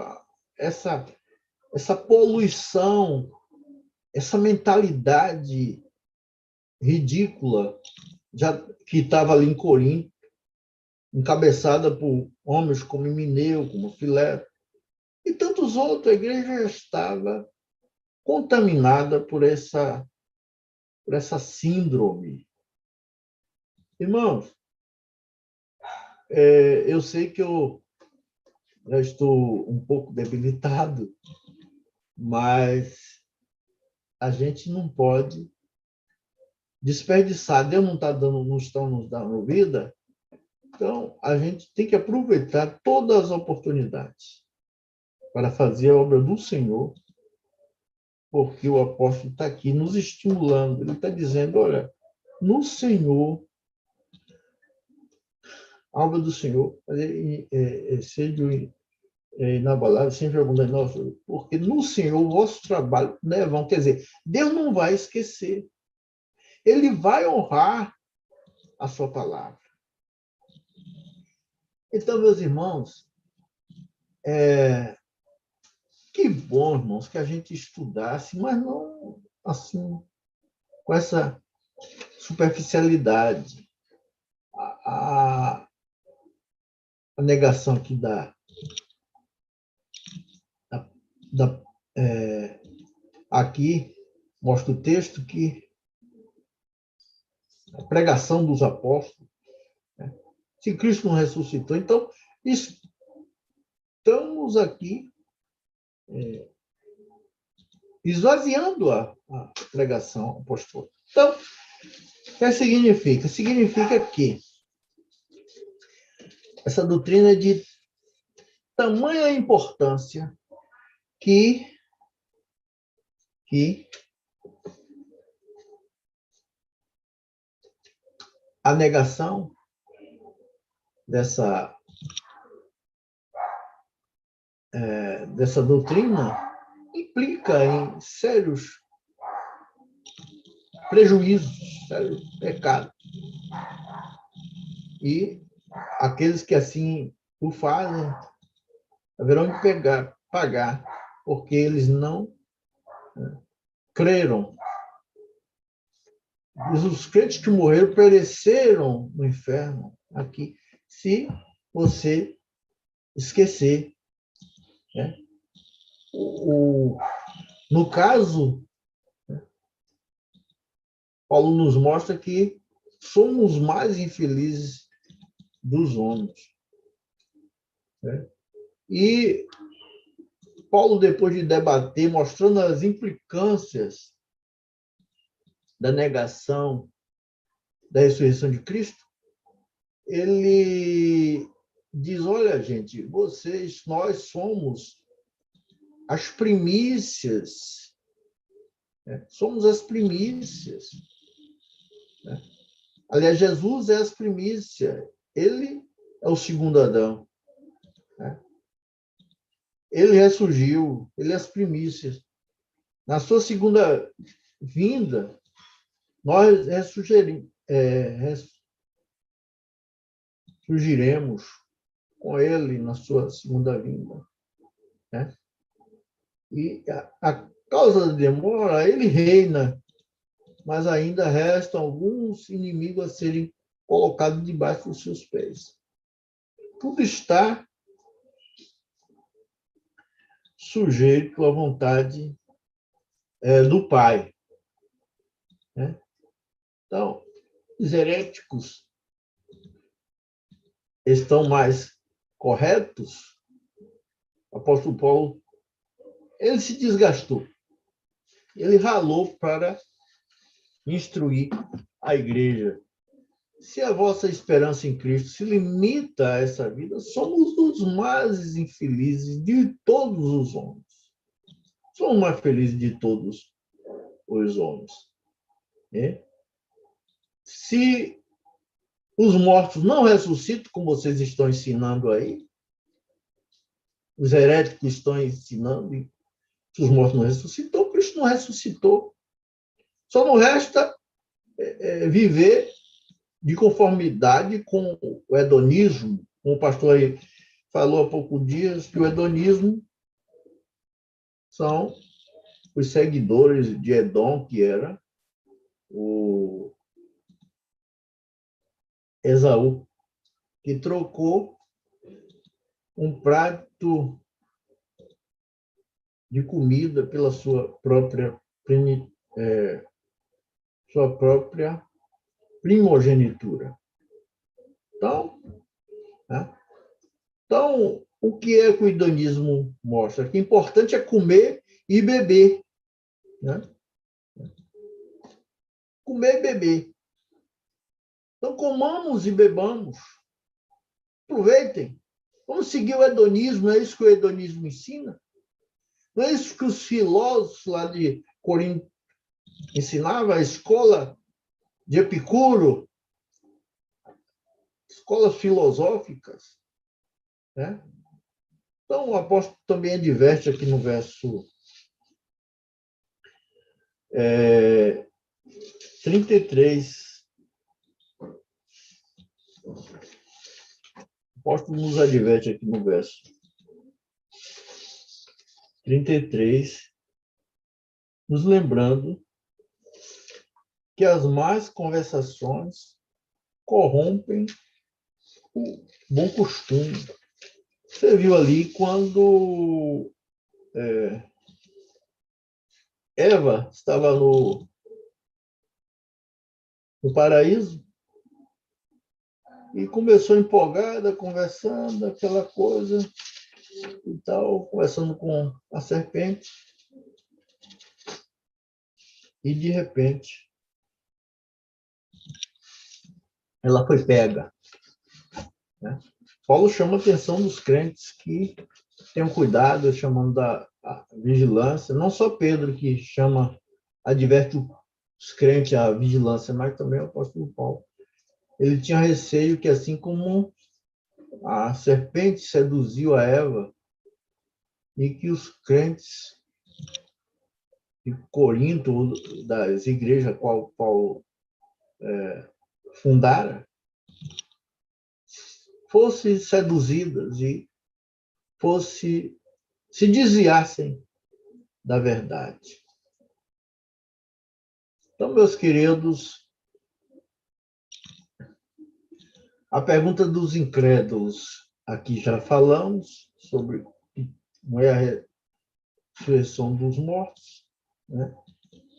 Essa poluição, essa mentalidade ridícula que estava ali em Corinto, encabeçada por homens como Emineu, como Fileto, e tantos outros. A igreja já estava contaminada por essa síndrome. Irmãos, eu sei que eu já estou um pouco debilitado, mas a gente não pode desperdiçar. Deus não está nos dando vida, então a gente tem que aproveitar todas as oportunidades para fazer a obra do Senhor, porque o apóstolo está aqui nos estimulando. Ele está dizendo, olha, no Senhor, a obra do Senhor, seja inabalável, sem vergonha nossa, porque no Senhor o vosso trabalho não é vão. Quer dizer, Deus não vai esquecer. Ele vai honrar a sua palavra. Então, meus irmãos, que bom, irmãos, que a gente estudasse, mas não assim, com essa superficialidade. A negação aqui aqui mostra o texto que a pregação dos apóstolos, né? Se Cristo não ressuscitou, então estamos aqui esvaziando a pregação apostólica. Então, o que significa? Significa que essa doutrina é de tamanha importância que a negação dessa doutrina implica em sérios prejuízos, sérios pecados. E aqueles que assim o fazem haverão de pagar, porque eles não creram. Os crentes que morreram pereceram no inferno aqui, se você esquecer. Né? No caso, Paulo nos mostra que somos mais infelizes dos homens. Né? E Paulo, depois de debater, mostrando as implicâncias da negação da ressurreição de Cristo, ele diz, olha, gente, nós somos as primícias, né? Somos as primícias. Né? Aliás, Jesus é as primícias, ele é o segundo Adão. Né? Ele ressurgiu, ele é as primícias. Na sua segunda vinda, nós ressurgiremos. com ele na sua segunda vinda. Né? E a causa da demora, ele reina, mas ainda restam alguns inimigos a serem colocados debaixo dos seus pés. Tudo está sujeito à vontade do Pai. Né? Então, os heréticos estão mais corretos. O apóstolo Paulo, ele se desgastou. Ele ralou para instruir a igreja. Se a vossa esperança em Cristo se limita a essa vida, somos os mais infelizes de todos os homens. Somos mais felizes de todos os homens. Né? Se os mortos não ressuscitam, como vocês estão ensinando aí, os heréticos estão ensinando que os mortos não ressuscitou, Cristo não ressuscitou. Só não resta viver de conformidade com o hedonismo. Como o pastor aí falou há poucos dias, que o hedonismo são os seguidores de Edom, que era o Esaú, que trocou um prato de comida pela sua própria primogenitura. Então, né? Então, o que é que o hedonismo mostra? Que o importante é comer e beber. Né? Comer e beber. Então, comamos e bebamos. Aproveitem. Vamos seguir o hedonismo, não é isso que o hedonismo ensina? Não é isso que os filósofos lá de Corinto ensinavam? A escola de Epicuro, escolas filosóficas. Né? Então, o apóstolo também adverte aqui no verso 33. O apóstolo nos adverte aqui no verso 33, nos lembrando que as más conversações corrompem o bom costume. Você viu ali quando Eva estava no paraíso e começou empolgada, conversando, aquela coisa e tal, conversando com a serpente. E, de repente, ela foi pega. Né? Paulo chama a atenção dos crentes que tenham cuidado, chamando da vigilância. Não só Pedro que adverte os crentes à vigilância, mas também o apóstolo Paulo. Ele tinha receio que, assim como a serpente seduziu a Eva, e que os crentes de Corinto, das igrejas qual Paulo fundara, fossem seduzidas e se desviassem da verdade. Então, meus queridos, a pergunta dos incrédulos, aqui já falamos sobre como é a ressurreição dos mortos. Né?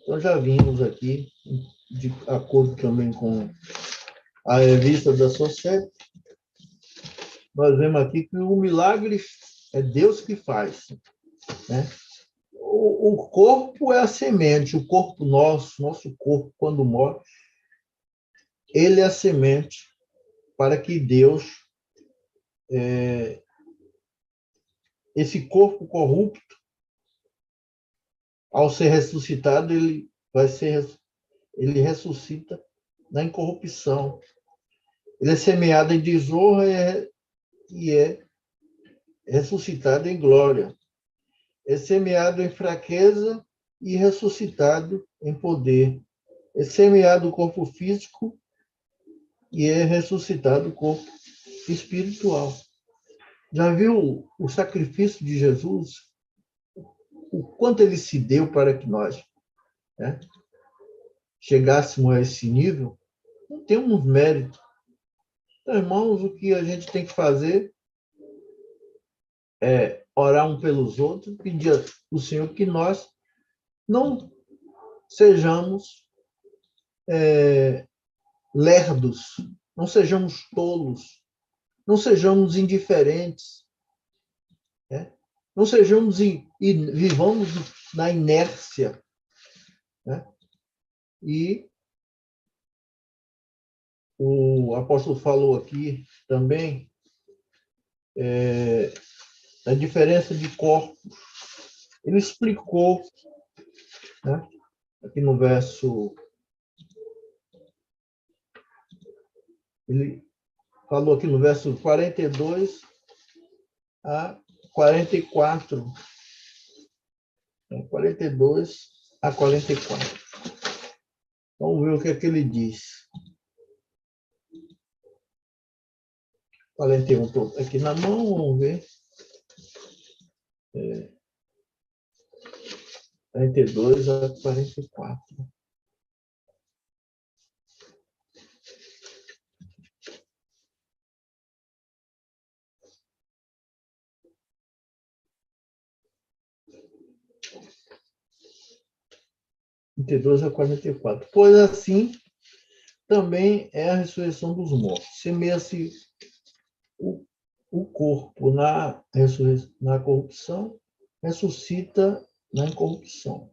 Então, já vimos aqui, de acordo também com a revista da Sociedade, nós vemos aqui que o milagre é Deus que faz. Né? O corpo é a semente, o corpo nosso corpo, quando morre, ele é a semente para que Deus, esse corpo corrupto, ao ser ressuscitado, ele ressuscita na incorrupção. Ele é semeado em desonra e é ressuscitado em glória. É semeado em fraqueza e ressuscitado em poder. É semeado o corpo físico e é ressuscitado o corpo espiritual. Já viu o sacrifício de Jesus? O quanto ele se deu para que nós, né, chegássemos a esse nível? Não temos mérito. Então, irmãos, o que a gente tem que fazer é orar um pelos outros, pedir ao Senhor que nós não sejamos lerdos, não sejamos tolos, não sejamos indiferentes, né? Não sejamos e vivamos na inércia, né? E o apóstolo falou aqui também a diferença de corpos. Ele explicou, né? Aqui no verso, ele falou aqui no verso 42 a 44. 42 a 44. Vamos ver o que é que ele diz. 41, estou aqui na mão, vamos ver. 42 a 44. a 44. Pois assim também é a ressurreição dos mortos. Semeia-se o corpo na corrupção, ressuscita na incorrupção.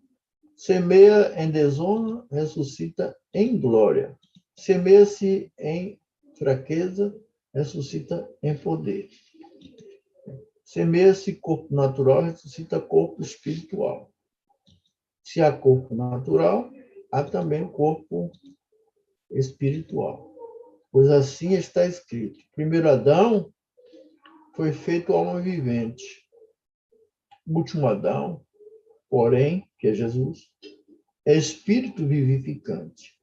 Semeia em desonra, ressuscita em glória. Semeia-se em fraqueza, ressuscita em poder. Semeia-se corpo natural, ressuscita corpo espiritual. Se há corpo natural, há também corpo espiritual. Pois assim está escrito: primeiro Adão foi feito alma vivente. O último Adão, porém, que é Jesus, é espírito vivificante.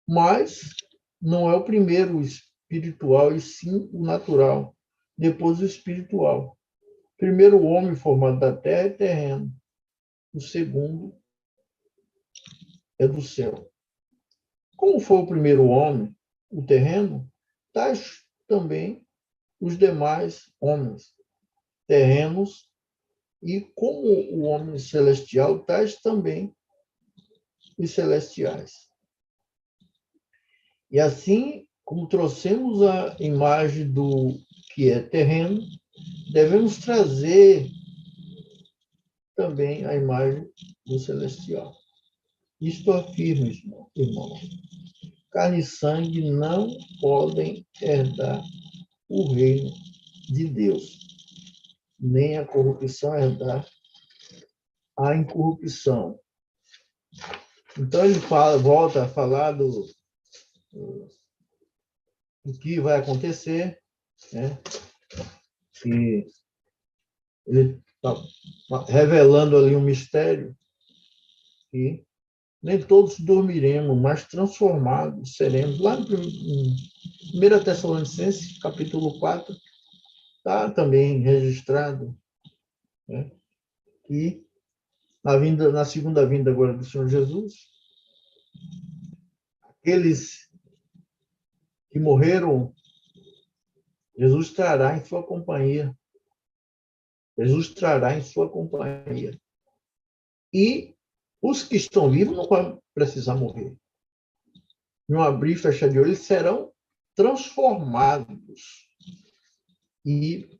Mas não é o primeiro espiritual, e sim o natural, depois o espiritual. Primeiro o homem formado da terra é terreno, o segundo é do céu. Como foi o primeiro homem, o terreno, tais também os demais homens terrenos, e como o homem celestial, tais também os celestiais. E assim, como trouxemos a imagem do que é terreno, devemos trazer também a imagem do celestial. Isto afirma, irmão, carne e sangue não podem herdar o reino de Deus, nem a corrupção herdar a incorrupção. Então ele volta a falar do que vai acontecer, né? E ele está revelando ali um mistério, que nem todos dormiremos, mas transformados seremos. Lá em 1 Tessalonicenses, capítulo 4, está também registrado, né, que na segunda vinda agora do Senhor Jesus, aqueles que morreram, Jesus trará em sua companhia. Jesus trará em sua companhia. E os que estão vivos não vão precisar morrer. Não abrir e fechar de olho, eles serão transformados. E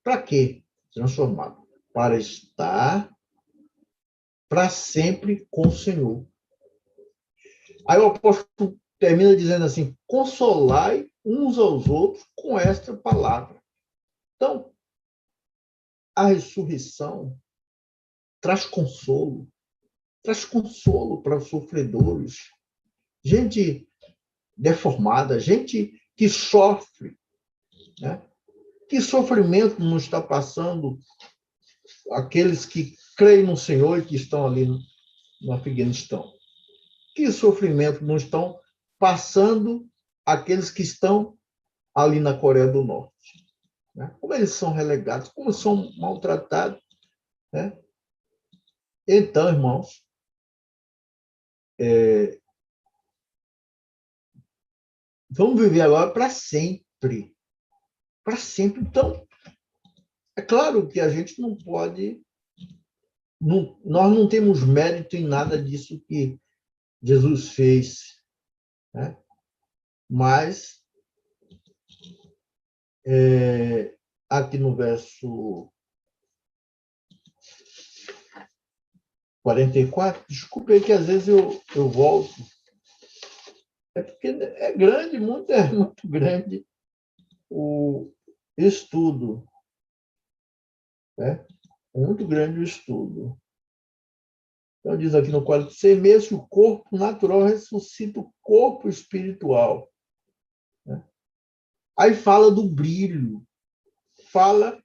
para quê transformado? Para estar para sempre com o Senhor. Aí o apóstolo termina dizendo assim: consolai uns aos outros com esta palavra. Então, a ressurreição traz consolo para os sofredores, gente deformada, gente que sofre, né? Que sofrimento não está passando aqueles que creem no Senhor e que estão ali no Afeganistão? Que sofrimento não estão passando aqueles que estão ali na Coreia do Norte, né? Como eles são relegados, como são maltratados, né? Então, irmãos, vamos viver agora para sempre. Para sempre. Então, é claro que a gente não pode... nós não temos mérito em nada disso que Jesus fez, né? Mas, aqui no verso 44, desculpe aí que às vezes eu volto, é porque é grande, é muito grande o estudo, né? É muito grande o estudo. Então, diz aqui no 46, mesmo que o corpo natural ressuscita o corpo espiritual, né? Aí fala do brilho, fala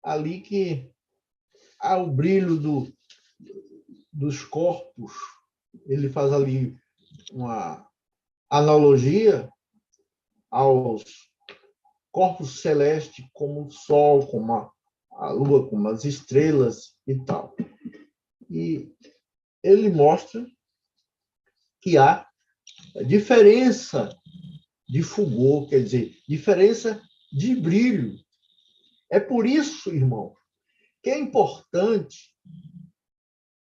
ali que o brilho dos corpos, ele faz ali uma analogia aos corpos celestes, como o Sol, como a Lua, como as estrelas e tal. E ele mostra que há diferença de fulgor, quer dizer, diferença de brilho. É por isso, irmão, que é importante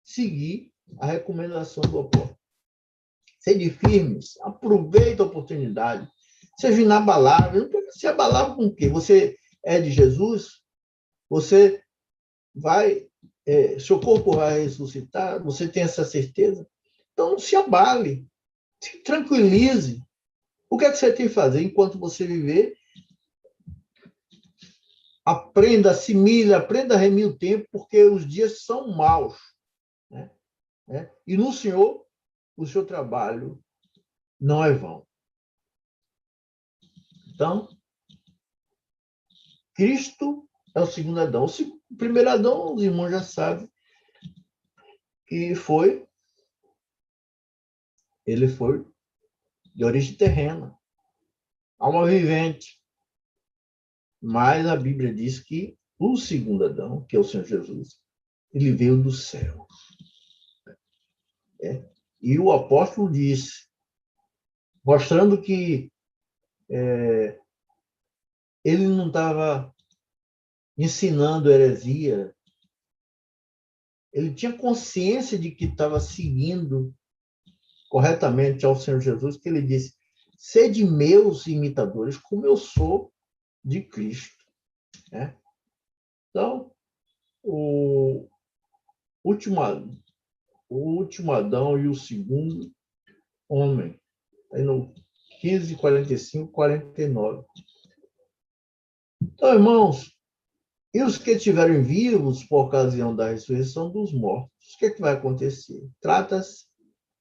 seguir a recomendação do apóstolo. Sede firmes, aproveita a oportunidade, seja inabalável. Não precisa ser abalável com o quê? Você é de Jesus, você vai, seu corpo vai ressuscitar, você tem essa certeza. Então, não se abale, se tranquilize. O que é que você tem que fazer enquanto você viver? Aprenda, assimile, aprenda a remir o tempo, porque os dias são maus, né? E no Senhor, o seu trabalho não é vão. Então, Cristo é o segundo Adão. O primeiro Adão, os irmãos já sabem, que ele foi de origem terrena, alma vivente. Mas a Bíblia diz que o segundo Adão, que é o Senhor Jesus, ele veio do céu. E o apóstolo diz, mostrando que ele não estava ensinando heresia, ele tinha consciência de que estava seguindo corretamente ao Senhor Jesus, que ele disse, sede meus imitadores, como eu sou de Cristo, né? Então, o último Adão e o segundo homem, aí no 15, 45, 49. Então, irmãos, e os que estiverem vivos por ocasião da ressurreição dos mortos, o que vai acontecer? Trata-se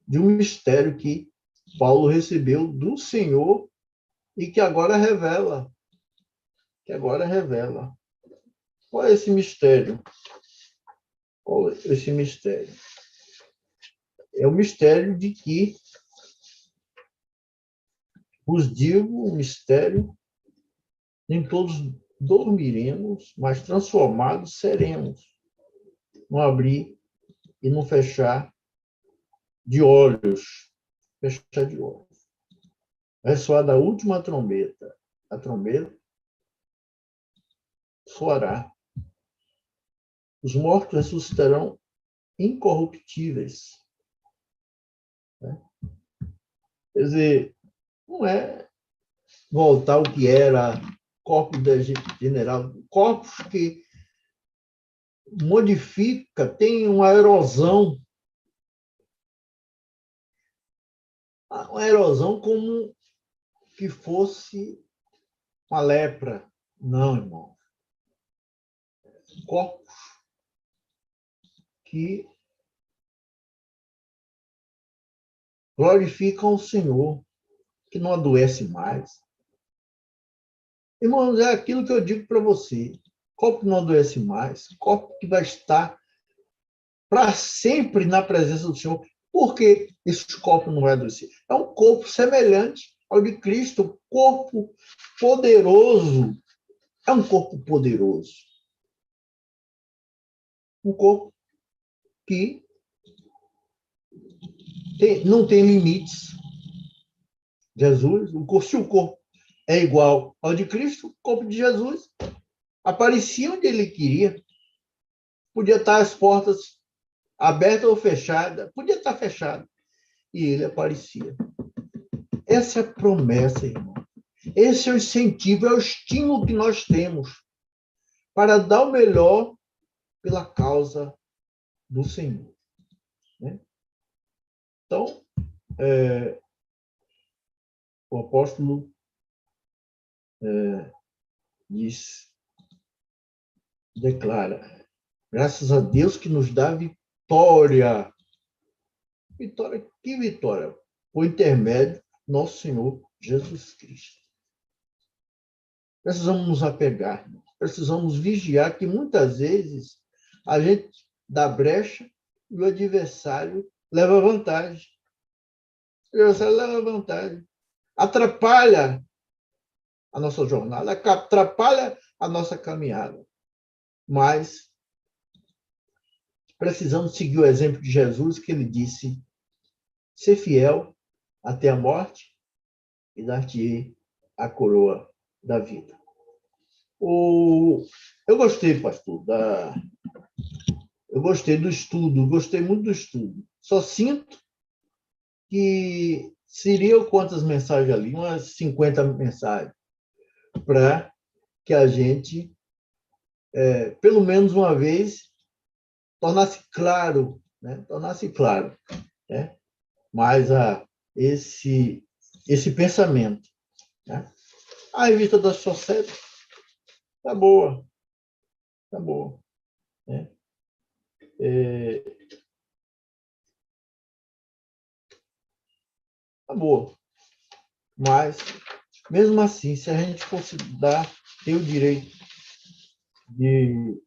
de um mistério que Paulo recebeu do Senhor e que agora revela. Qual é esse mistério? Qual é esse mistério? É o mistério de que, vos digo, o mistério, nem todos dormiremos, mas transformados seremos, no abrir e no fechar de olhos. Fechar de olhos. Vai soar da última trombeta. A trombeta soará. Os mortos ressuscitarão incorruptíveis. Quer dizer, não é voltar ao que era corpo general, corpos que modifica, tem uma erosão como que fosse uma lepra. Não, irmão. Corpos que glorificam o Senhor, que não adoece mais. Irmãos, é aquilo que eu digo para você. Corpo que não adoece mais, corpo que vai estar para sempre na presença do Senhor. Por que esse corpo não vai adoecer? É um corpo semelhante ao de Cristo, corpo poderoso. É um corpo poderoso. Um corpo que não tem limites. Jesus, se o corpo é igual ao de Cristo, o corpo de Jesus aparecia onde ele queria. Podia estar as portas abertas ou fechadas, podia estar fechado. E ele aparecia. Essa é a promessa, irmão. Esse é o incentivo, é o estímulo que nós temos para dar o melhor pela causa do Senhor. Né? Então, o apóstolo declara, graças a Deus que nos dá vitória. Vitória, que vitória? Por intermédio do nosso Senhor Jesus Cristo. Precisamos nos apegar, precisamos vigiar, que muitas vezes a gente dá brecha e o adversário leva vantagem. O adversário leva vantagem. Atrapalha a nossa jornada, atrapalha a nossa caminhada. Mas precisamos seguir o exemplo de Jesus, que ele disse, ser fiel até a morte e dar-te a coroa da vida. Eu gostei, pastor, eu gostei do estudo, gostei muito do estudo. Só sinto que seriam quantas mensagens ali? Umas 50 mensagens, para que a gente, pelo menos uma vez, tornasse claro, né? Né? Mais esse pensamento. Né? A revista da Sociedade está boa. Está boa. Né? Tá boa. Mas, mesmo assim, se a gente fosse ter o direito de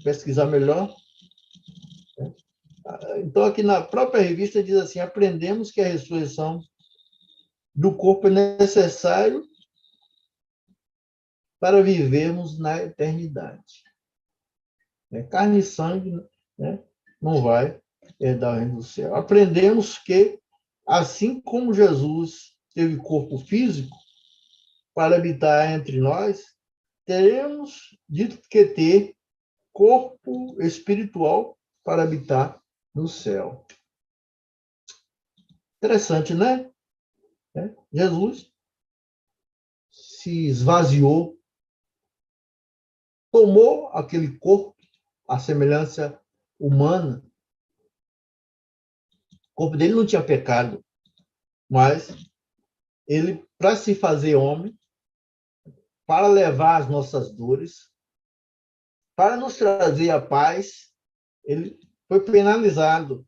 pesquisar melhor, né? Então, aqui na própria revista diz assim, aprendemos que a ressurreição do corpo é necessário para vivermos na eternidade. Carne e sangue, né, não vai herdar o reino do céu. Aprendemos que, assim como Jesus teve corpo físico para habitar entre nós, teremos dito que ter corpo espiritual para habitar no céu. Interessante, né? Jesus se esvaziou, tomou aquele corpo, a semelhança humana. O corpo dele não tinha pecado, mas ele, para se fazer homem, para levar as nossas dores, para nos trazer a paz, ele foi penalizado.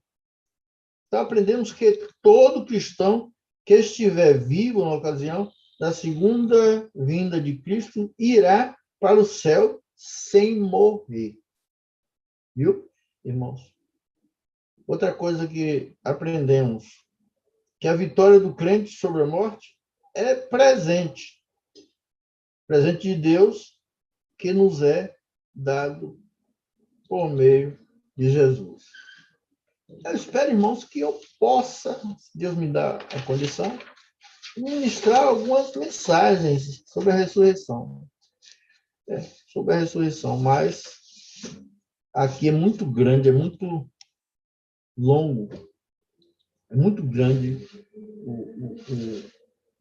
Então, aprendemos que todo cristão que estiver vivo na ocasião da segunda vinda de Cristo irá para o céu sem morrer. Viu, irmãos? Outra coisa que aprendemos, que a vitória do crente sobre a morte é presente. Presente de Deus que nos é dado por meio de Jesus. Eu espero, irmãos, que eu possa, se Deus me dá a condição, ministrar algumas mensagens sobre a ressurreição. Sobre a ressurreição, mas aqui é muito grande, é muito longo, é muito grande o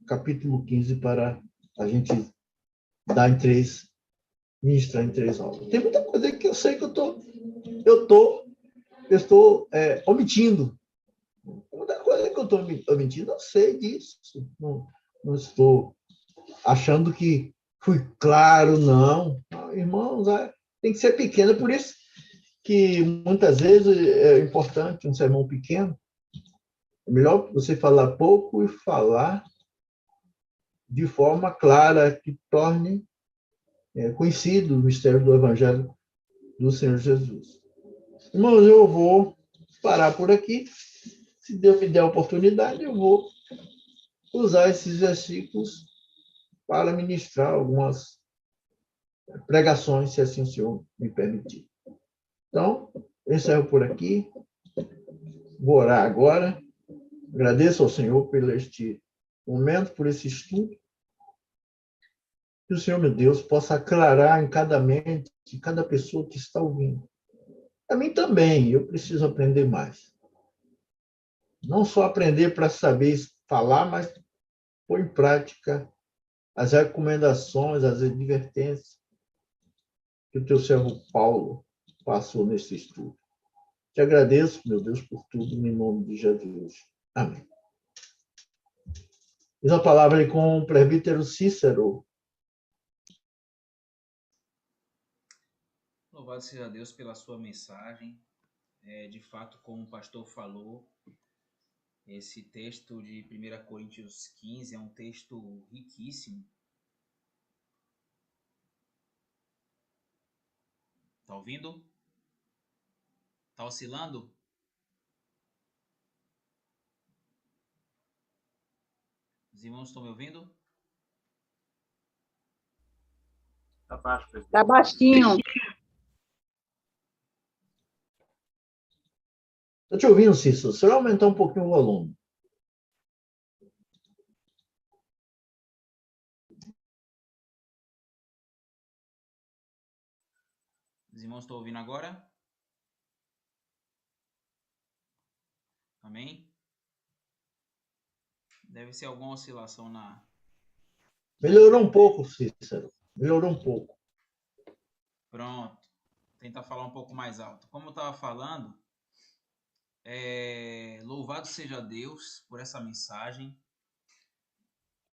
capítulo 15 para a gente ministrar em 3 aulas. Tem muita coisa que eu sei que eu estou omitindo. Muita coisa que eu estou omitindo, eu sei disso. Não estou achando que fui claro, não. Irmãos, tem que ser pequeno. É por isso que muitas vezes é importante um sermão pequeno. É melhor você falar pouco e falar de forma clara, que torne conhecido o mistério do Evangelho do Senhor Jesus. Irmãos, eu vou parar por aqui. Se Deus me der a oportunidade, eu vou usar esses versículos para ministrar algumas pregações, se assim o Senhor me permitir. Então, eu encerro por aqui. Vou orar agora. Agradeço ao Senhor por este momento, por esse estudo. Que o Senhor, meu Deus, possa aclarar em cada mente, de cada pessoa que está ouvindo. A mim também, eu preciso aprender mais. Não só aprender para saber falar, mas pôr em prática as recomendações, as advertências que o teu servo Paulo passou nesse estudo. Te agradeço, meu Deus, por tudo, em nome de Jesus. Amém. Diz a palavra aí com o presbítero Cícero. Louvado seja Deus pela sua mensagem. De fato, como o pastor falou, esse texto de 1 Coríntios 15 é um texto riquíssimo. Tá ouvindo? Tá oscilando? Os irmãos estão me ouvindo? Está baixo, presbítero. Tá baixinho. Estou te ouvindo, Cícero. Só aumentar um pouquinho o volume. Os irmãos estão ouvindo agora? Amém? Deve ser alguma oscilação na... Melhorou um pouco, Cícero. Melhorou um pouco. Pronto. Vou tentar falar um pouco mais alto. Como eu estava falando, louvado seja Deus por essa mensagem.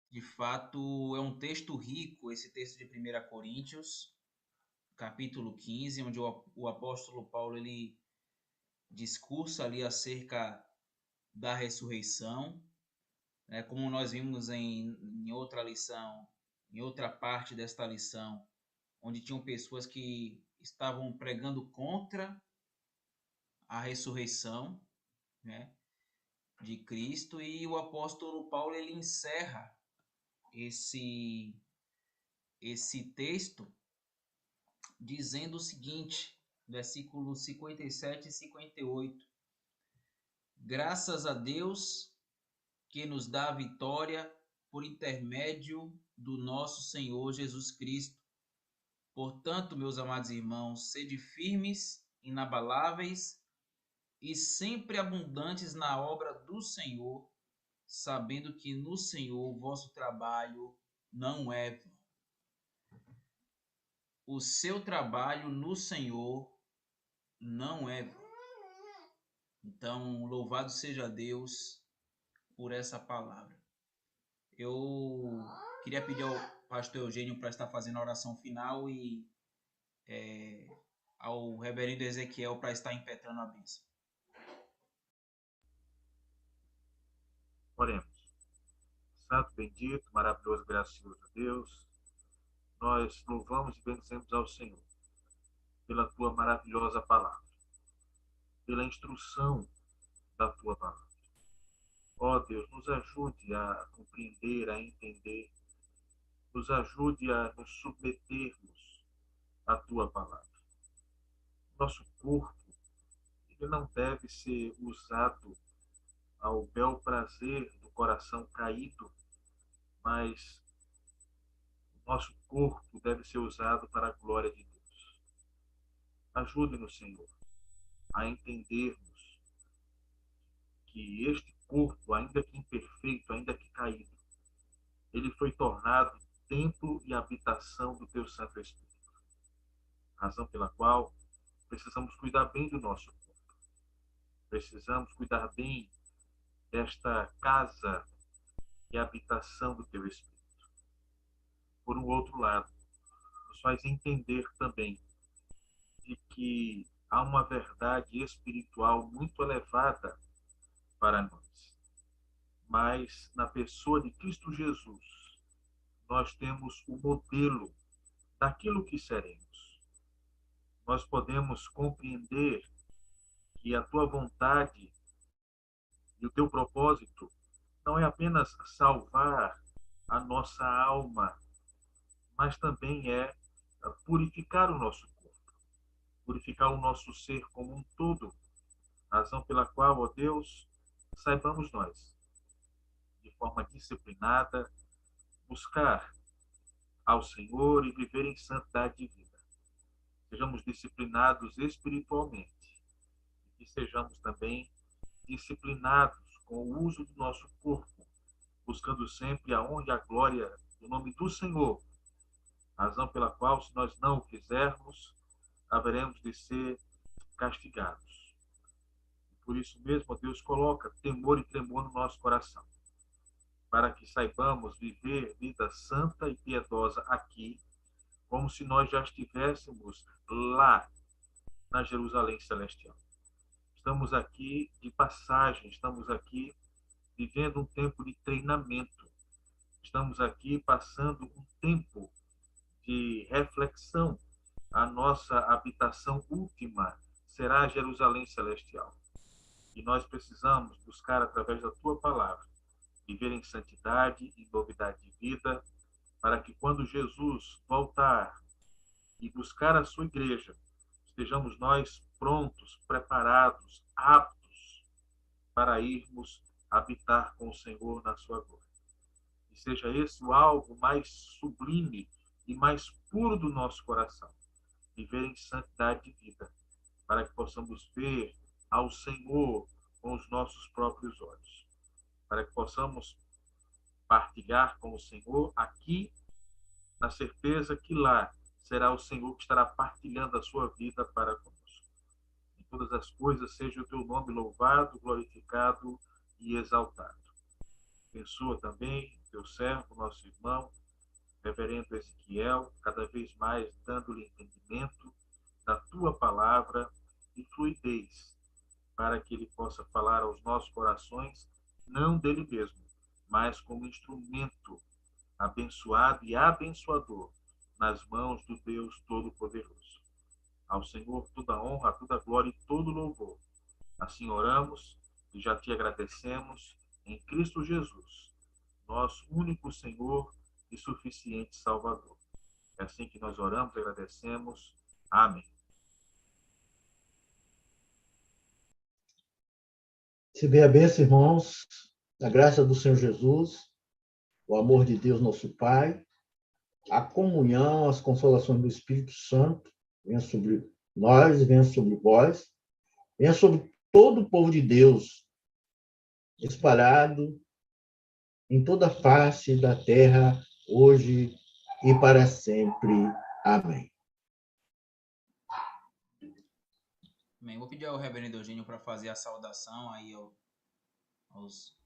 De fato, é um texto rico, esse texto de 1 Coríntios, capítulo 15, onde o apóstolo Paulo ele discursa ali acerca da ressurreição, né? Como nós vimos em outra lição, em outra parte desta lição, onde tinham pessoas que estavam pregando contra a ressurreição, né, de Cristo, e o apóstolo Paulo ele encerra esse texto dizendo o seguinte, versículos 57 e 58. Graças a Deus que nos dá a vitória por intermédio do nosso Senhor Jesus Cristo. Portanto, meus amados irmãos, sede firmes, inabaláveis e sempre abundantes na obra do Senhor, sabendo que no Senhor o vosso trabalho não é vão. O seu trabalho no Senhor não é vão. Então, louvado seja Deus por essa palavra. Eu queria pedir ao pastor Eugênio para estar fazendo a oração final e ao reverendo Ezequiel para estar impetrando a bênção. Oremos. Santo, bendito, maravilhoso, gracioso Deus, nós louvamos e bendizemos ao Senhor pela tua maravilhosa palavra, pela instrução da tua palavra. Ó Deus, nos ajude a compreender, a entender, nos ajude a nos submetermos à tua palavra. Nosso corpo, ele não deve ser usado ao bel prazer do coração caído, mas o nosso corpo deve ser usado para a glória de Deus. Ajude-nos, Senhor, a entendermos que este corpo, ainda que imperfeito, ainda que caído, ele foi tornado templo e habitação do teu Santo Espírito. Razão pela qual precisamos cuidar bem do nosso corpo. Precisamos cuidar bem desta casa e habitação do teu Espírito. Por um outro lado, nos faz entender também de que há uma verdade espiritual muito elevada para nós. Mas na pessoa de Cristo Jesus, nós temos o modelo daquilo que seremos. Nós podemos compreender que a tua vontade e o teu propósito não é apenas salvar a nossa alma, mas também é purificar o nosso corpo, purificar o nosso ser como um todo, razão pela qual, ó Deus, saibamos nós, de forma disciplinada, buscar ao Senhor e viver em santidade de vida. Sejamos disciplinados espiritualmente e que sejamos também disciplinados com o uso do nosso corpo, buscando sempre a honra e a glória do nome do Senhor, razão pela qual, se nós não o fizermos, haveremos de ser castigados. Por isso mesmo, Deus coloca temor e tremor no nosso coração, para que saibamos viver vida santa e piedosa aqui, como se nós já estivéssemos lá na Jerusalém Celestial. Estamos aqui de passagem, estamos aqui vivendo um tempo de treinamento, estamos aqui passando um tempo de reflexão. A nossa habitação última será a Jerusalém Celestial. E nós precisamos buscar, através da Tua palavra, viver em santidade e novidade de vida, para que quando Jesus voltar e buscar a sua igreja, estejamos nós prontos, preparados, aptos para irmos habitar com o Senhor na sua glória. E seja esse o alvo mais sublime e mais puro do nosso coração, viver em santidade de vida, para que possamos ver ao Senhor com os nossos próprios olhos, para que possamos partilhar com o Senhor aqui, na certeza que lá será o Senhor que estará partilhando a sua vida para conosco. Em todas as coisas seja o teu nome louvado, glorificado e exaltado. Abençoa também teu servo, nosso irmão, reverendo Ezequiel, cada vez mais dando-lhe entendimento da tua palavra e fluidez, para que ele possa falar aos nossos corações, não dele mesmo, mas como instrumento abençoado e abençoador nas mãos do Deus Todo-Poderoso. Ao Senhor toda a honra, toda a glória e todo louvor. Assim oramos e já te agradecemos em Cristo Jesus, nosso único Senhor e suficiente Salvador. É assim que nós oramos e agradecemos. Amém. Se dê a bênção, irmãos, a graça do Senhor Jesus, o amor de Deus, nosso Pai, a comunhão, as consolações do Espírito Santo, venha sobre nós, venha sobre vós, venha sobre todo o povo de Deus, espalhado em toda a face da terra, hoje e para sempre. Amém. Bem, vou pedir ao reverendo Eugênio para fazer a saudação aí aos